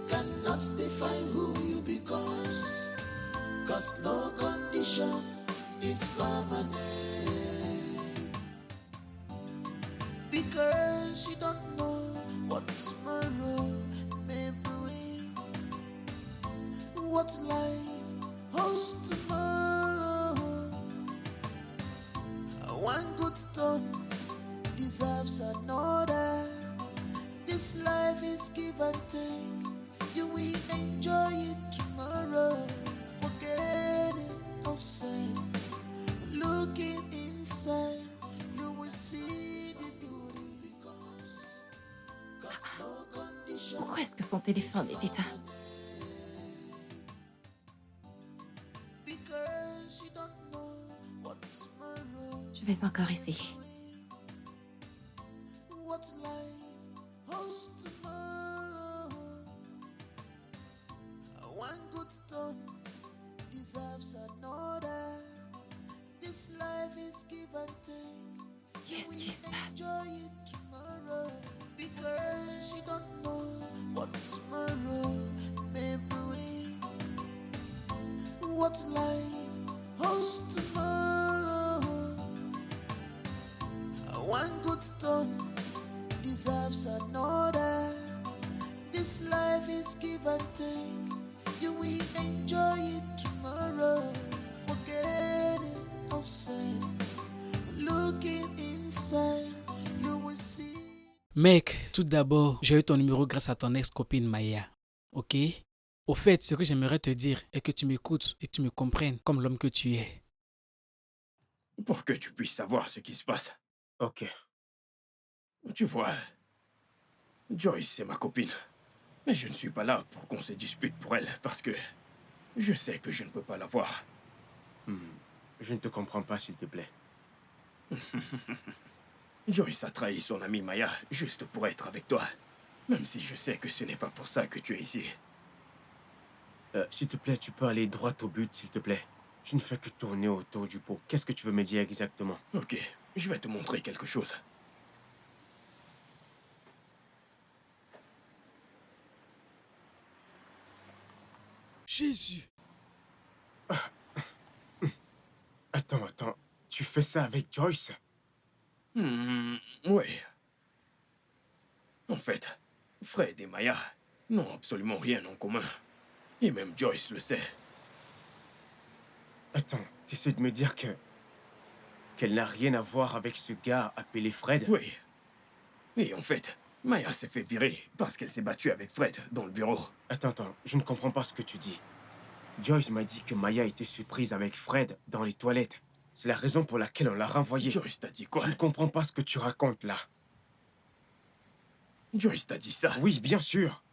cannot define who you become. Cause no condition is permanent. Because you don't know what tomorrow may bring. What life holds tomorrow. One good turn deserves another. This life is give and take. You will enjoy it tomorrow. Forgetting of sin. Looking inside, you will see the beauty. Cause no condition. Pourquoi est-ce que son téléphone est éteint? Because you don't know what tomorrow. Je vais encore essayer. What life holds tomorrow. One good turn deserves another. This life is give and take. Qu'est-ce qui se passe? Enjoy it tomorrow. Because you don't know what tomorrow may bring. What life holds tomorrow. One good turn deserves another. This life is give and take. You will enjoy it tomorrow. Forgetting of sin. Looking inside, you will see. Mec, tout d'abord, j'ai eu ton numéro grâce à ton ex-copine Maya. Ok? Au fait, ce que j'aimerais te dire est que tu m'écoutes et que tu me comprennes comme l'homme que tu es. Pour que tu puisses savoir ce qui se passe. Ok. Tu vois, Joyce, c'est ma copine. Mais je ne suis pas là pour qu'on se dispute pour elle, parce que je sais que je ne peux pas la voir. Je ne te comprends pas, s'il te plaît. Joyce a trahi son amie Maya juste pour être avec toi. Même si je sais que ce n'est pas pour ça que tu es ici. S'il te plaît, tu peux aller droit au but, s'il te plaît. Tu ne fais que tourner autour du pot. Qu'est-ce que tu veux me dire exactement? Ok, je vais te montrer quelque chose. Jésus! Attends. Tu fais ça avec Joyce? Oui. En fait, Fred et Maya n'ont absolument rien en commun. Et même Joyce le sait. Attends, t'essaies de me dire qu'elle n'a rien à voir avec ce gars appelé Fred? Oui. Et en fait, Maya s'est fait virer parce qu'elle s'est battue avec Fred dans le bureau. Attends, je ne comprends pas ce que tu dis. Joyce m'a dit que Maya était surprise avec Fred dans les toilettes. C'est la raison pour laquelle on l'a renvoyée. Joyce t'a dit quoi? Je ne comprends pas ce que tu racontes là. Joyce t'a dit ça? Oui, bien sûr.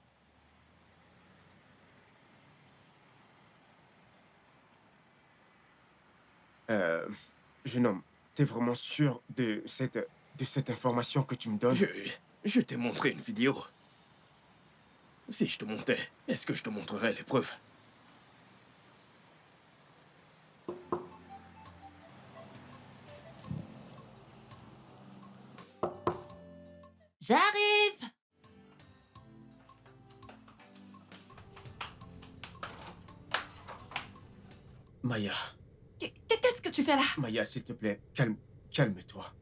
Jeune homme, t'es vraiment sûr de cette information que tu me donnes? Je t'ai montré une vidéo. Si je te montais, est-ce que je te montrerais les preuves? J'arrive! Maya. Qu'est-ce que tu fais là? Maya, s'il te plaît, calme-toi.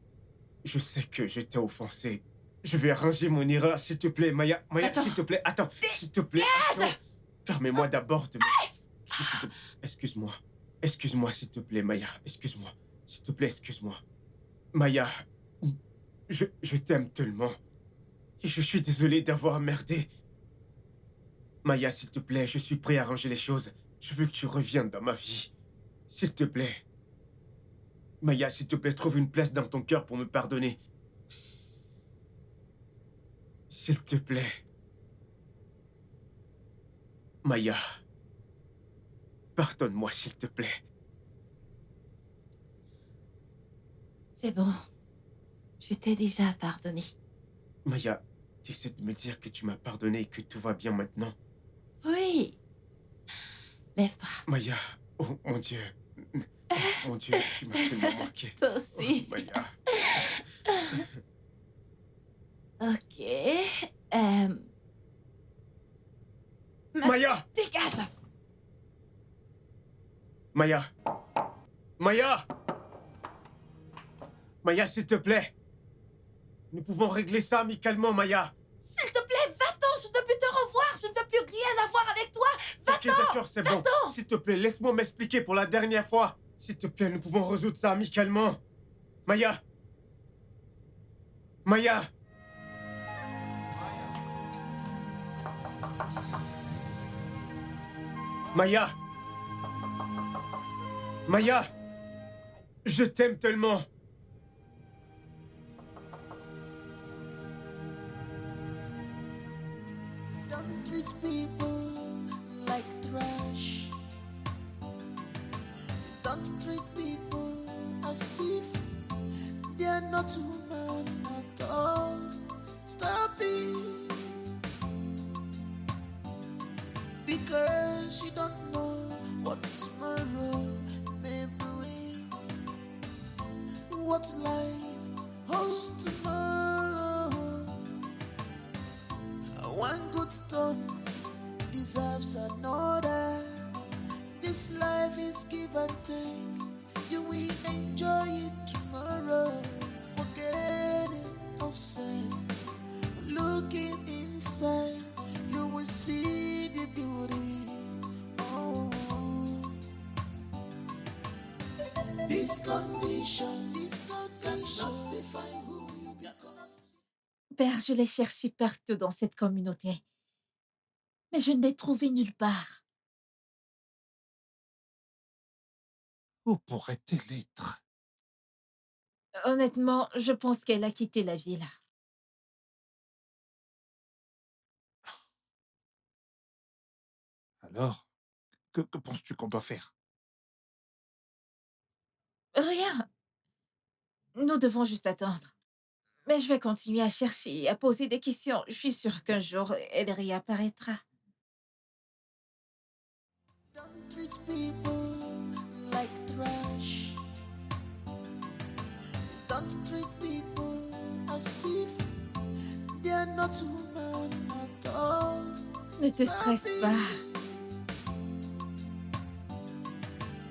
Je sais que je t'ai offensé. Je vais arranger mon erreur, s'il te plaît, Maya. Maya, Attends. s'il te plaît, attends. S'il te plaît, attends. Permets-moi d'abord de me... Excuse-moi. Excuse-moi, s'il te plaît, Maya. Excuse-moi. S'il te plaît, excuse-moi. Maya, je t'aime tellement. Et je suis désolé d'avoir merdé. Maya, s'il te plaît, je suis prêt à arranger les choses. Je veux que tu reviennes dans ma vie. S'il te plaît. Maya, s'il te plaît, trouve une place dans ton cœur pour me pardonner. S'il te plaît. Maya. Pardonne-moi, s'il te plaît. C'est bon. Je t'ai déjà pardonné. Maya, tu essaies de me dire que tu m'as pardonné et que tout va bien maintenant. Oui. Lève-toi. Maya, oh mon Dieu. Oh, mon Dieu, tu m'as tellement manqué. Toi aussi. Oh, Maya. Ok. Maya! Dégage! Maya! Maya! Maya, s'il te plaît! Nous pouvons régler ça amicalement, Maya! S'il te plaît, va-t'en, je ne veux plus te revoir, je ne veux plus rien avoir avec toi. Ok, Va-t'en! d'accord, c'est bon. S'il te plaît, laisse-moi m'expliquer pour la dernière fois. S'il te plaît, nous pouvons résoudre ça amicalement. Maya! Maya! Maya! Maya! Je t'aime tellement! Don't treat people like trash. Don't treat people as if they're not human at all. Stop it. Because you don't know what tomorrow may bring. What life holds tomorrow. One good turn deserves another. This life is give and take. You will enjoy it tomorrow. Forgetting outside, looking inside, you will see the beauty. Oh, this condition cannot define who you become. Père, je l'ai cherché partout dans cette communauté. Mais je ne l'ai trouvé nulle part. Où pourrait-elle être? Honnêtement, je pense qu'elle a quitté la ville. Alors, que penses-tu qu'on doit faire? Rien. Nous devons juste attendre. Mais je vais continuer à chercher et à poser des questions. Je suis sûre qu'un jour, elle réapparaîtra. Don't treat people like trash. Don't treat people as if they're not human at all. Ne te stresse pas.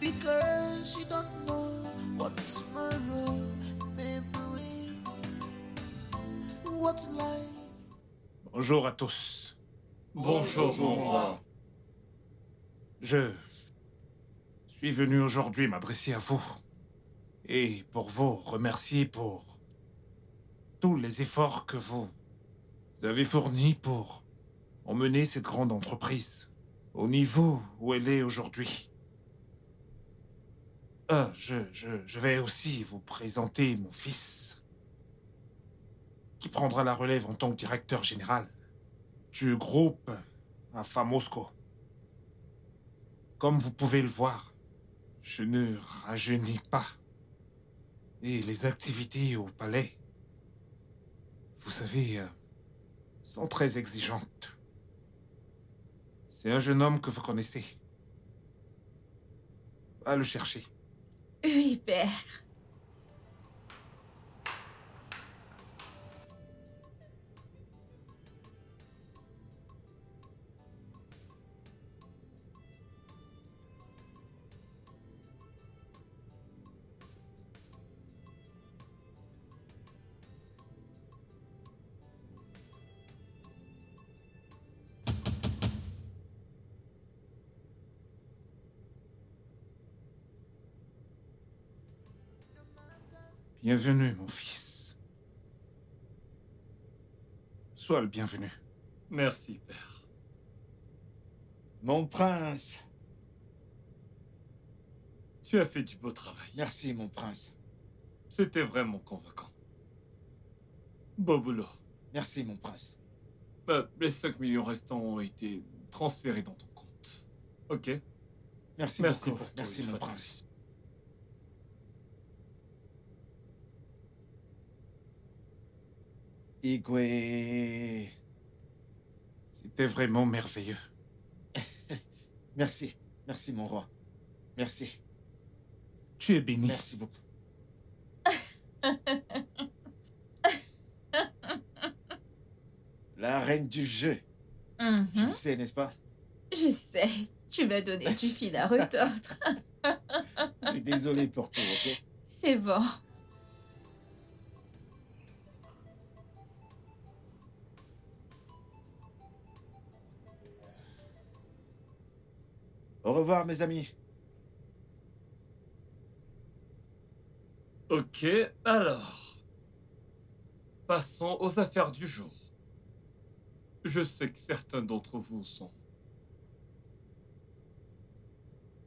Because you don't know what tomorrow may bring. What life. Bonjour à tous. Bonjour, mon roi. Je suis venu aujourd'hui m'adresser à vous et pour vous remercier pour tous les efforts que vous avez fournis pour emmener cette grande entreprise au niveau où elle est aujourd'hui. Je vais aussi vous présenter mon fils qui prendra la relève en tant que directeur général du groupe Afamosco. Comme vous pouvez le voir, je ne rajeunis pas. Et les activités au palais, vous savez, sont très exigeantes. C'est un jeune homme que vous connaissez. Va le chercher. Oui, père. Bienvenue, mon fils. Sois le bienvenu. Merci, père. Mon prince. Tu as fait du beau travail. Merci, mon prince. C'était vraiment convaincant. Beau boulot. Merci, mon prince. Les 5 millions restants ont été transférés dans ton compte. Ok? Merci Merci beaucoup. pour tout. Merci, une mon fois de prince. Igwe. C'était vraiment merveilleux. Merci. Merci, mon roi. Merci. Tu es béni. Merci beaucoup. La reine du jeu. Tu le sais, n'est-ce pas? Je sais, tu m'as donné du fil à retordre. Je suis désolé pour tout, ok? C'est bon. Au revoir, mes amis. Ok, alors. Passons aux affaires du jour. Je sais que certains d'entre vous sont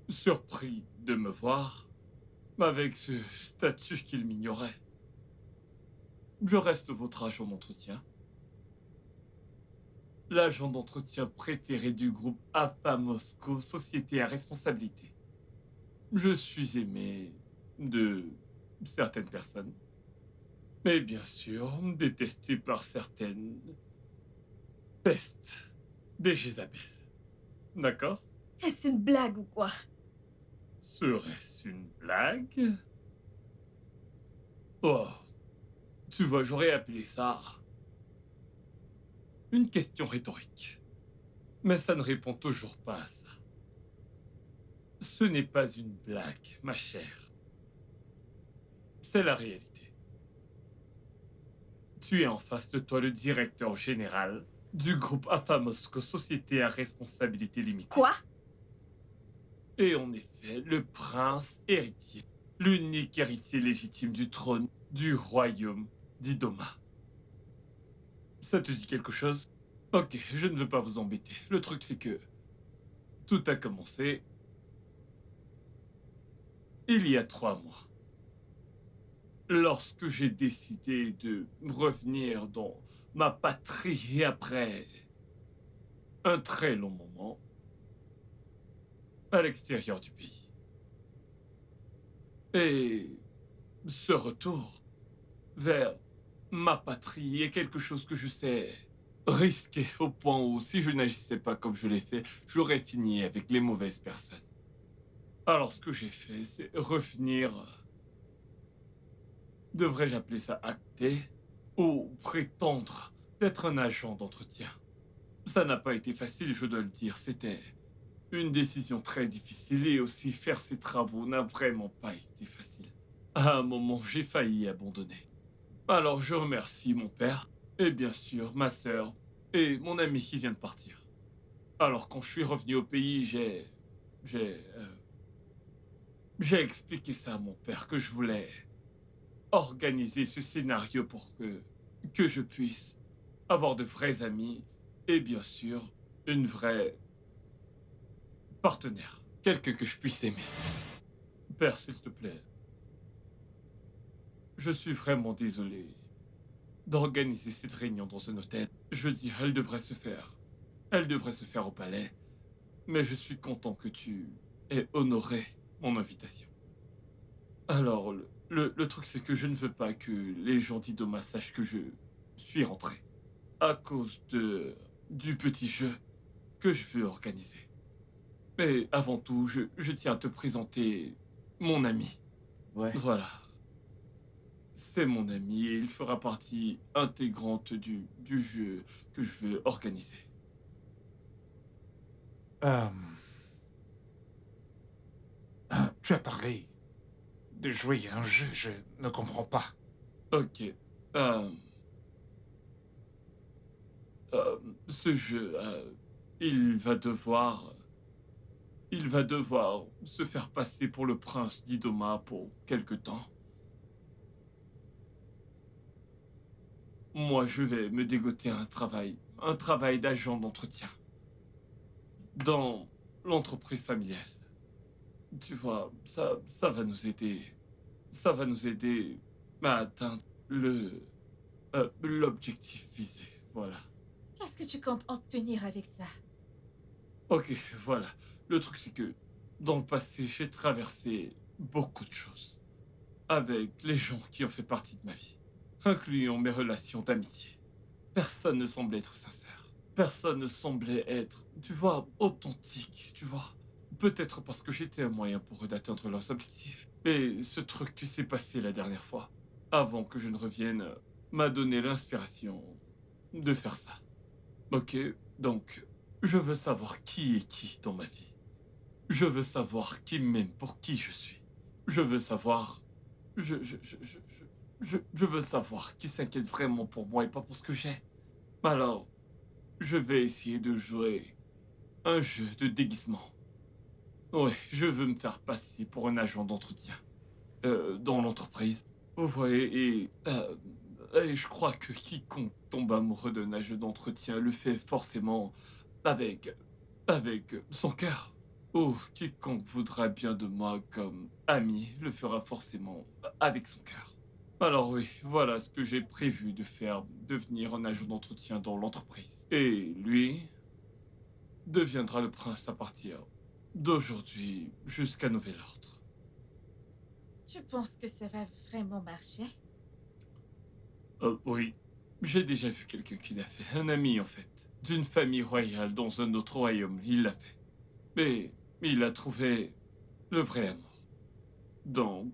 surpris de me voir avec ce statut qu'ils m'ignoraient. Je reste votre agent d'entretien. L'agent d'entretien préféré du groupe APA Moscou, société à responsabilité. Je suis aimé de certaines personnes, mais bien sûr détesté par certaines pestes des Jézabel. D'accord? Est-ce une blague ou quoi? Serait-ce une blague? Oh, tu vois, j'aurais appelé ça une question rhétorique. Mais ça ne répond toujours pas à ça. Ce n'est pas une blague, ma chère. C'est la réalité. Tu es en face de toi le directeur général du groupe AFA Moscou, société à responsabilité limitée. Quoi? Et en effet, le prince héritier, l'unique héritier légitime du trône du royaume d'Idoma. Ça te dit quelque chose? Ok, je ne veux pas vous embêter. Le truc, c'est que tout a commencé il y a 3 mois. Lorsque j'ai décidé de revenir dans ma patrie après un très long moment à l'extérieur du pays. Et ce retour vers ma patrie est quelque chose que je sais risqué au point où, si je n'agissais pas comme je l'ai fait, j'aurais fini avec les mauvaises personnes. Alors ce que j'ai fait, c'est revenir... Devrais-je appeler ça acter ou prétendre d'être un agent d'entretien? Ça n'a pas été facile, je dois le dire. C'était une décision très difficile et aussi faire ces travaux n'a vraiment pas été facile. À un moment, j'ai failli abandonner. Alors je remercie mon père et bien sûr ma sœur et mon ami qui vient de partir. Alors quand je suis revenu au pays, j'ai expliqué ça à mon père que je voulais organiser ce scénario pour que je puisse avoir de vrais amis et bien sûr une vraie partenaire, quelqu'un que je puisse aimer. Père, s'il te plaît, je suis vraiment désolé d'organiser cette réunion dans un hôtel. Je veux dire, elle devrait se faire au palais, mais je suis content que tu aies honoré mon invitation. Alors, le truc, c'est que je ne veux pas que les gens d'Idoma sachent que je suis rentré. À cause du petit jeu que je veux organiser. Mais avant tout, je tiens à te présenter mon ami. Ouais. Voilà. C'est mon ami et il fera partie intégrante du jeu que je veux organiser. Tu as parlé de jouer à un jeu, je ne comprends pas. Ok. Ce jeu, il va devoir se faire passer pour le prince d'Idoma pour quelque temps. moi, je vais me dégoter un travail d'agent d'entretien dans l'entreprise familiale. Tu vois, ça va nous aider. Ça va nous aider à atteindre l'objectif visé. Voilà. Qu'est-ce que tu comptes obtenir avec ça? Ok, voilà. Le truc, c'est que dans le passé, j'ai traversé beaucoup de choses avec les gens qui ont fait partie de ma vie, incluant mes relations d'amitié. Personne ne semblait être sincère. Personne ne semblait être, tu vois, authentique, tu vois. Peut-être parce que j'étais un moyen pour eux d'atteindre leurs objectifs. Et ce truc qui s'est passé la dernière fois, avant que je ne revienne, m'a donné l'inspiration de faire ça. Ok, donc, je veux savoir qui est qui dans ma vie. Je veux savoir qui m'aime pour qui je suis. Je veux savoir... Je veux savoir qui s'inquiète vraiment pour moi et pas pour ce que j'ai. Alors, je vais essayer de jouer un jeu de déguisement. Ouais, je veux me faire passer pour un agent d'entretien dans l'entreprise. Vous voyez, et je crois que quiconque tombe amoureux d'un agent d'entretien le fait forcément avec son cœur. Ou quiconque voudra bien de moi comme ami le fera forcément avec son cœur. Alors oui, voilà ce que j'ai prévu de faire, devenir un agent d'entretien dans l'entreprise. Et lui deviendra le prince à partir d'aujourd'hui jusqu'à nouvel ordre. Tu penses que ça va vraiment marcher? Oui, j'ai déjà vu quelqu'un qui l'a fait, un ami en fait, d'une famille royale dans un autre royaume, il l'a fait. Mais il a trouvé le vrai amour. Donc,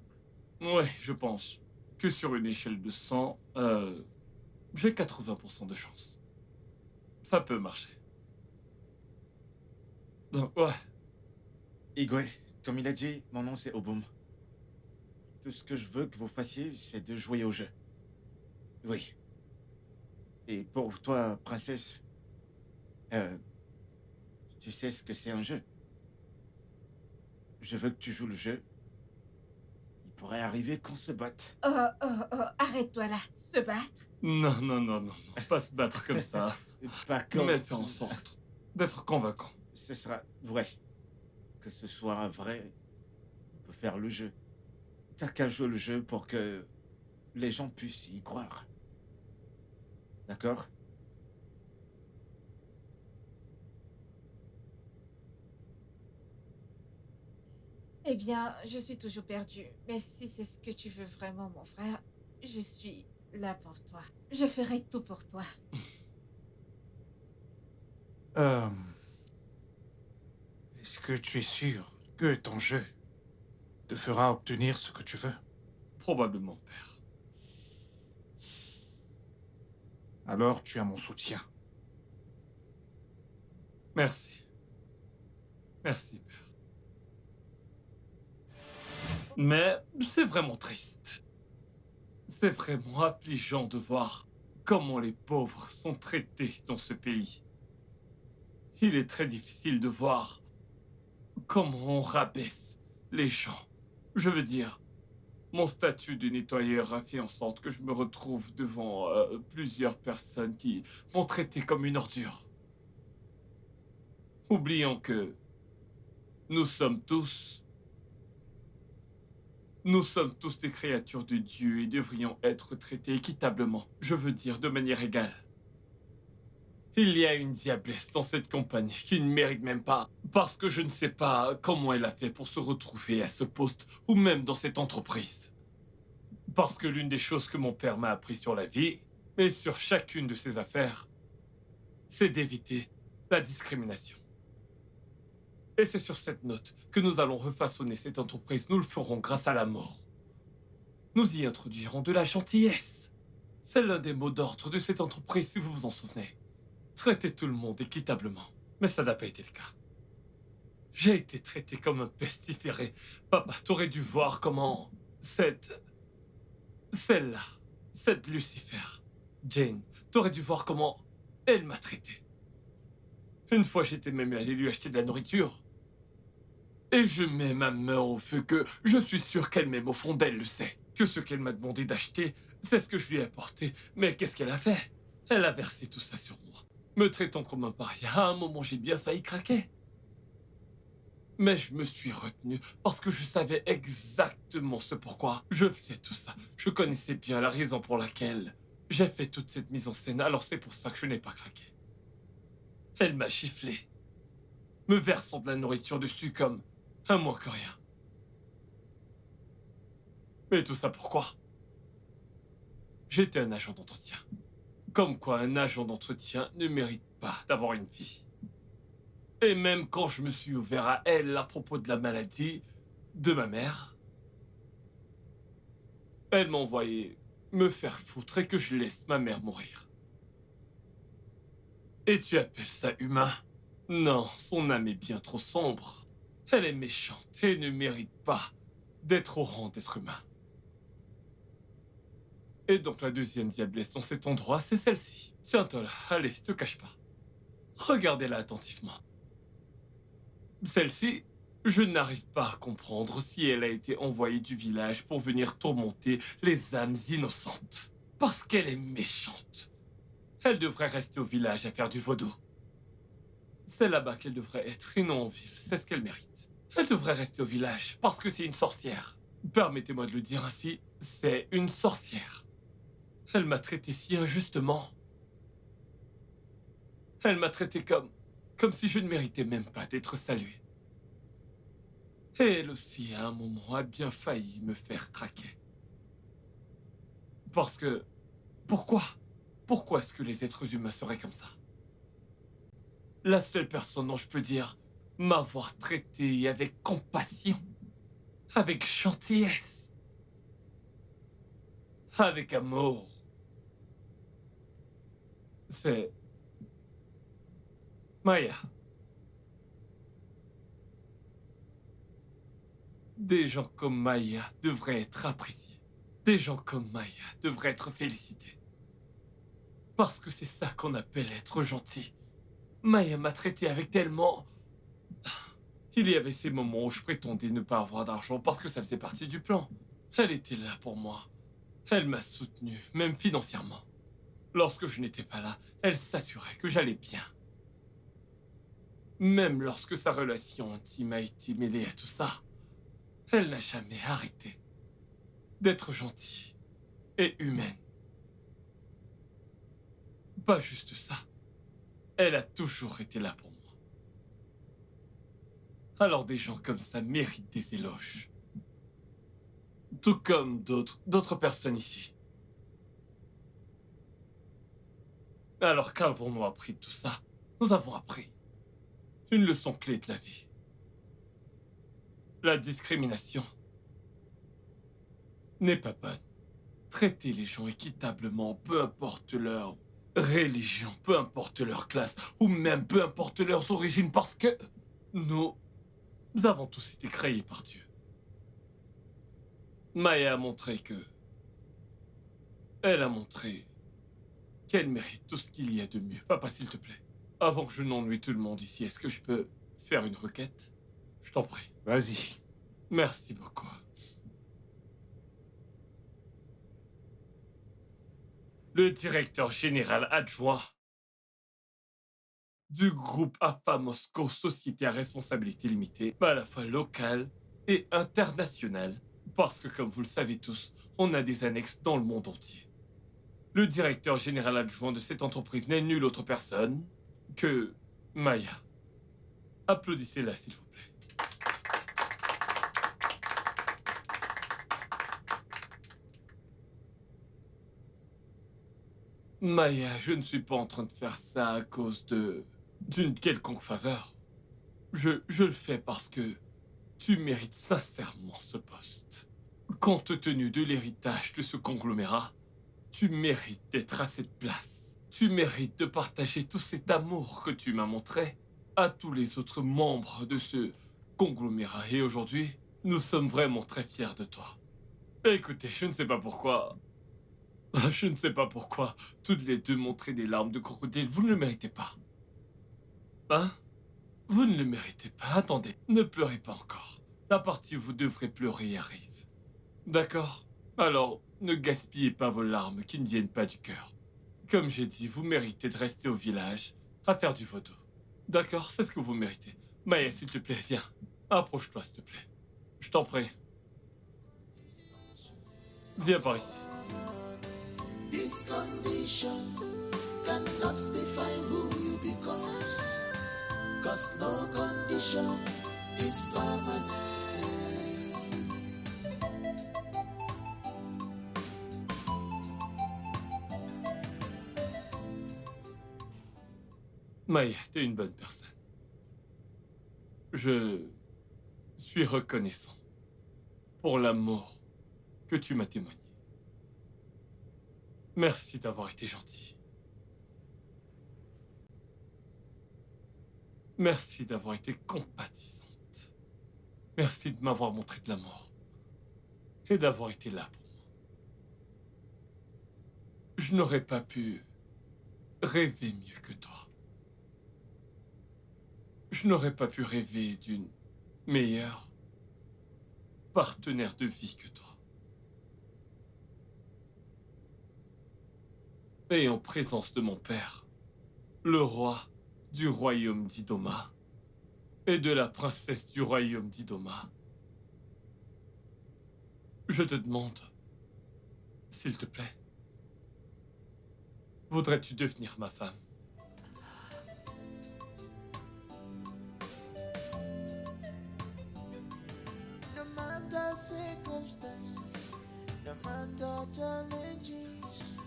ouais, je pense que sur une échelle de 100, j'ai 80% de chance. Ça peut marcher. Donc, ouais. Igwe, comme il a dit, mon nom c'est Obum. Tout ce que je veux que vous fassiez, c'est de jouer au jeu. Oui. Et pour toi, princesse, tu sais ce que c'est un jeu. Je veux que tu joues le jeu. Il pourrait arriver qu'on se batte. Arrête-toi là. Se battre? Non, pas se battre comme ça. Pas comme... Mais faire en sorte d'être convaincant. Ce sera vrai. Que ce soit vrai, on peut faire le jeu. T'as qu'à jouer le jeu pour que les gens puissent y croire. D'accord? Eh bien, je suis toujours perdue. Mais si c'est ce que tu veux vraiment, mon frère, je suis là pour toi. Je ferai tout pour toi. Est-ce que tu es sûr que ton jeu te fera obtenir ce que tu veux? Probablement, père. Alors tu as mon soutien. Merci. Merci, père. Mais c'est vraiment triste. C'est vraiment affligeant de voir comment les pauvres sont traités dans ce pays. Il est très difficile de voir comment on rabaisse les gens. Je veux dire, mon statut de nettoyeur a fait en sorte que je me retrouve devant plusieurs personnes qui m'ont traité comme une ordure. Oublions que nous sommes tous des créatures de Dieu et devrions être traités équitablement. Je veux dire, de manière égale. Il y a une diablesse dans cette compagnie qui ne mérite même pas, parce que je ne sais pas comment elle a fait pour se retrouver à ce poste ou même dans cette entreprise. Parce que l'une des choses que mon père m'a appris sur la vie, et sur chacune de ses affaires, c'est d'éviter la discrimination. Et c'est sur cette note que nous allons refaçonner cette entreprise. Nous le ferons grâce à l'amour. Nous y introduirons de la gentillesse. C'est l'un des mots d'ordre de cette entreprise, si vous vous en souvenez. Traiter tout le monde équitablement. Mais ça n'a pas été le cas. J'ai été traité comme un pestiféré. Papa, t'aurais dû voir comment celle-là, cette Lucifer, Jane, t'aurais dû voir comment elle m'a traité. Une fois, j'étais même allé lui acheter de la nourriture. Et je mets ma main au feu que je suis sûr qu'elle-même, au fond d'elle, le sait. que ce qu'elle m'a demandé d'acheter, c'est ce que je lui ai apporté. Mais qu'est-ce qu'elle a fait? Elle a versé tout ça sur moi, me traitant comme un paria. À un moment, j'ai bien failli craquer. Mais je me suis retenu parce que je savais exactement ce pourquoi je faisais tout ça. Je connaissais bien la raison pour laquelle j'ai fait toute cette mise en scène, alors c'est pour ça que je n'ai pas craqué. Elle m'a giflé, me versant de la nourriture dessus comme un moins que rien. Mais tout ça pourquoi? J'étais un agent d'entretien. Comme quoi un agent d'entretien ne mérite pas d'avoir une vie. Et même quand je me suis ouvert à elle à propos de la maladie de ma mère, elle m'a envoyé me faire foutre et que je laisse ma mère mourir. Et tu appelles ça humain? Non, son âme est bien trop sombre. Elle est méchante et ne mérite pas d'être au rang d'être humain. Et donc la deuxième diablesse dans cet endroit, c'est celle-ci. Tiens-toi là, allez, te cache pas. Regardez-la attentivement. Celle-ci, je n'arrive pas à comprendre si elle a été envoyée du village pour venir tourmenter les âmes innocentes. Parce qu'elle est méchante. Elle devrait rester au village à faire du vaudou. C'est là-bas qu'elle devrait être et non en ville, c'est ce qu'elle mérite. Elle devrait rester au village parce que c'est une sorcière. Permettez-moi de le dire ainsi, c'est une sorcière. Elle m'a traité si injustement. Elle m'a traité comme si je ne méritais même pas d'être salué. Et elle aussi, à un moment, a bien failli me faire craquer. Parce que... Pourquoi? Pourquoi est-ce que les êtres humains seraient comme ça? La seule personne dont je peux dire m'avoir traité avec compassion, avec gentillesse, avec amour, c'est... Maya. Des gens comme Maya devraient être appréciés. Des gens comme Maya devraient être félicités. Parce que c'est ça qu'on appelle être gentil. Maya m'a traité avec tellement... Il y avait ces moments où je prétendais ne pas avoir d'argent parce que ça faisait partie du plan. Elle était là pour moi. Elle m'a soutenu, même financièrement. Lorsque je n'étais pas là, elle s'assurait que j'allais bien. Même lorsque sa relation intime a été mêlée à tout ça, elle n'a jamais arrêté d'être gentille et humaine. Pas juste ça. Elle a toujours été là pour moi. Alors des gens comme ça méritent des éloges. Tout comme d'autres personnes ici. Alors qu'avons-nous appris de tout ça? Nous avons appris une leçon clé de la vie. La discrimination n'est pas bonne. Traiter les gens équitablement, peu importe leur religion, peu importe leur classe, ou même peu importe leurs origines, parce que nous avons tous été créés par Dieu. Maya a montré que... Elle a montré qu'elle mérite tout ce qu'il y a de mieux. Papa, s'il te plaît, avant que je n'ennuie tout le monde ici, est-ce que je peux faire une requête? Je t'en prie. Vas-y. Merci beaucoup. Le directeur général adjoint du groupe AFA Moscow, société à responsabilité limitée, à la fois locale et internationale, parce que comme vous le savez tous, on a des annexes dans le monde entier. Le directeur général adjoint de cette entreprise n'est nulle autre personne que Maya. Applaudissez-la, s'il vous plaît. Maya, je ne suis pas en train de faire ça à cause d'une quelconque faveur. Je le fais parce que tu mérites sincèrement ce poste. Compte tenu de l'héritage de ce conglomérat, tu mérites d'être à cette place. Tu mérites de partager tout cet amour que tu m'as montré à tous les autres membres de ce conglomérat. Et aujourd'hui, nous sommes vraiment très fiers de toi. Écoutez, je ne sais pas pourquoi... Je ne sais pas pourquoi, toutes les deux montraient des larmes de crocodile. Vous ne le méritez pas. Hein? Vous ne le méritez pas. Attendez, ne pleurez pas encore. La partie où vous devrez pleurer arrive. D'accord? Alors, ne gaspillez pas vos larmes qui ne viennent pas du cœur. Comme j'ai dit, vous méritez de rester au village à faire du vaudou. D'accord, c'est ce que vous méritez. Maya, s'il te plaît, viens. Approche-toi, s'il te plaît. Je t'en prie. Viens par ici. This condition cannot define who you become. Cause no condition is permanent. Maya, t'es une bonne personne. Je suis reconnaissant pour l'amour que tu m'as témoigné. Merci d'avoir été gentil. Merci d'avoir été compatissante. Merci de m'avoir montré de l'amour et d'avoir été là pour moi. Je n'aurais pas pu rêver mieux que toi. Je n'aurais pas pu rêver d'une meilleure partenaire de vie que toi. Et en présence de mon père, le roi du royaume d'Idoma et de la princesse du royaume d'Idoma, je te demande, s'il te plaît, voudrais-tu devenir ma femme? No matter circumstances, no matter challenges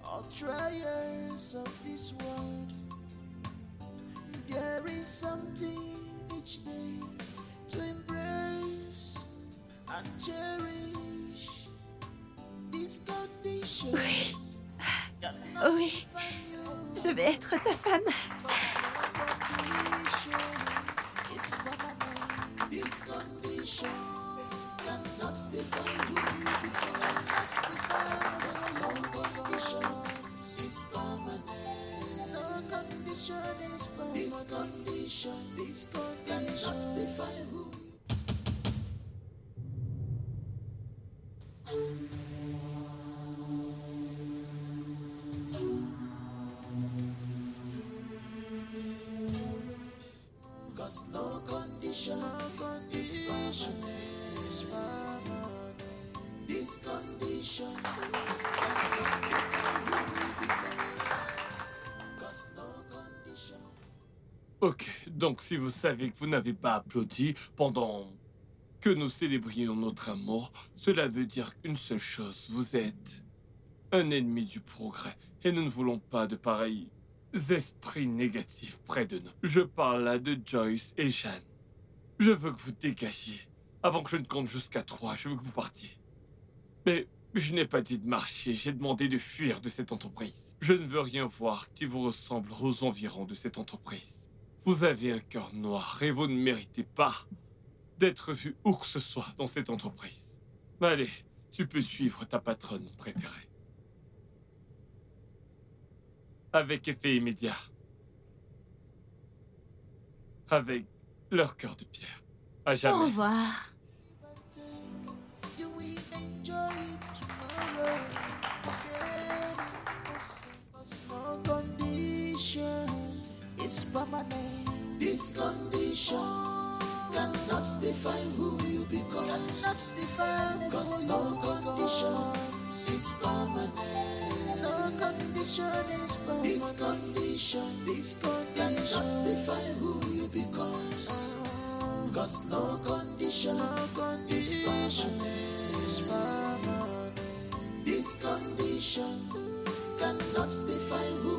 or trials of this world, there is something each day to embrace and cherish. This condition. Oui, je vais être ta femme. This condition cannot define who you become. No condition is permanent. No condition is permanent. This condition cannot define who you. Cause no condition is permanent. This condition cannot define who we become. Cause no condition. Ok, donc si vous savez que vous n'avez pas applaudi pendant que nous célébrions notre amour, cela veut dire une seule chose, vous êtes un ennemi du progrès et nous ne voulons pas de pareils esprits négatifs près de nous. Je parle là de Joyce et Jeanne. Je veux que vous dégagiez. Avant que je ne compte jusqu'à 3, je veux que vous partiez. Mais je n'ai pas dit de marcher, j'ai demandé de fuir de cette entreprise. Je ne veux rien voir qui vous ressemble aux environs de cette entreprise. Vous avez un cœur noir et vous ne méritez pas d'être vu où que ce soit dans cette entreprise. Allez, tu peux suivre ta patronne préférée. Avec effet immédiat. Avec leur cœur de pierre. À jamais. Au revoir. You will enjoy it tomorrow. Forget it. No condition is permanent. This condition cannot define who you become. Cannot define. Cause no condition is permanent. No condition is permanent. This condition cannot define who you become. Cause no condition is permanent. This condition cannot define who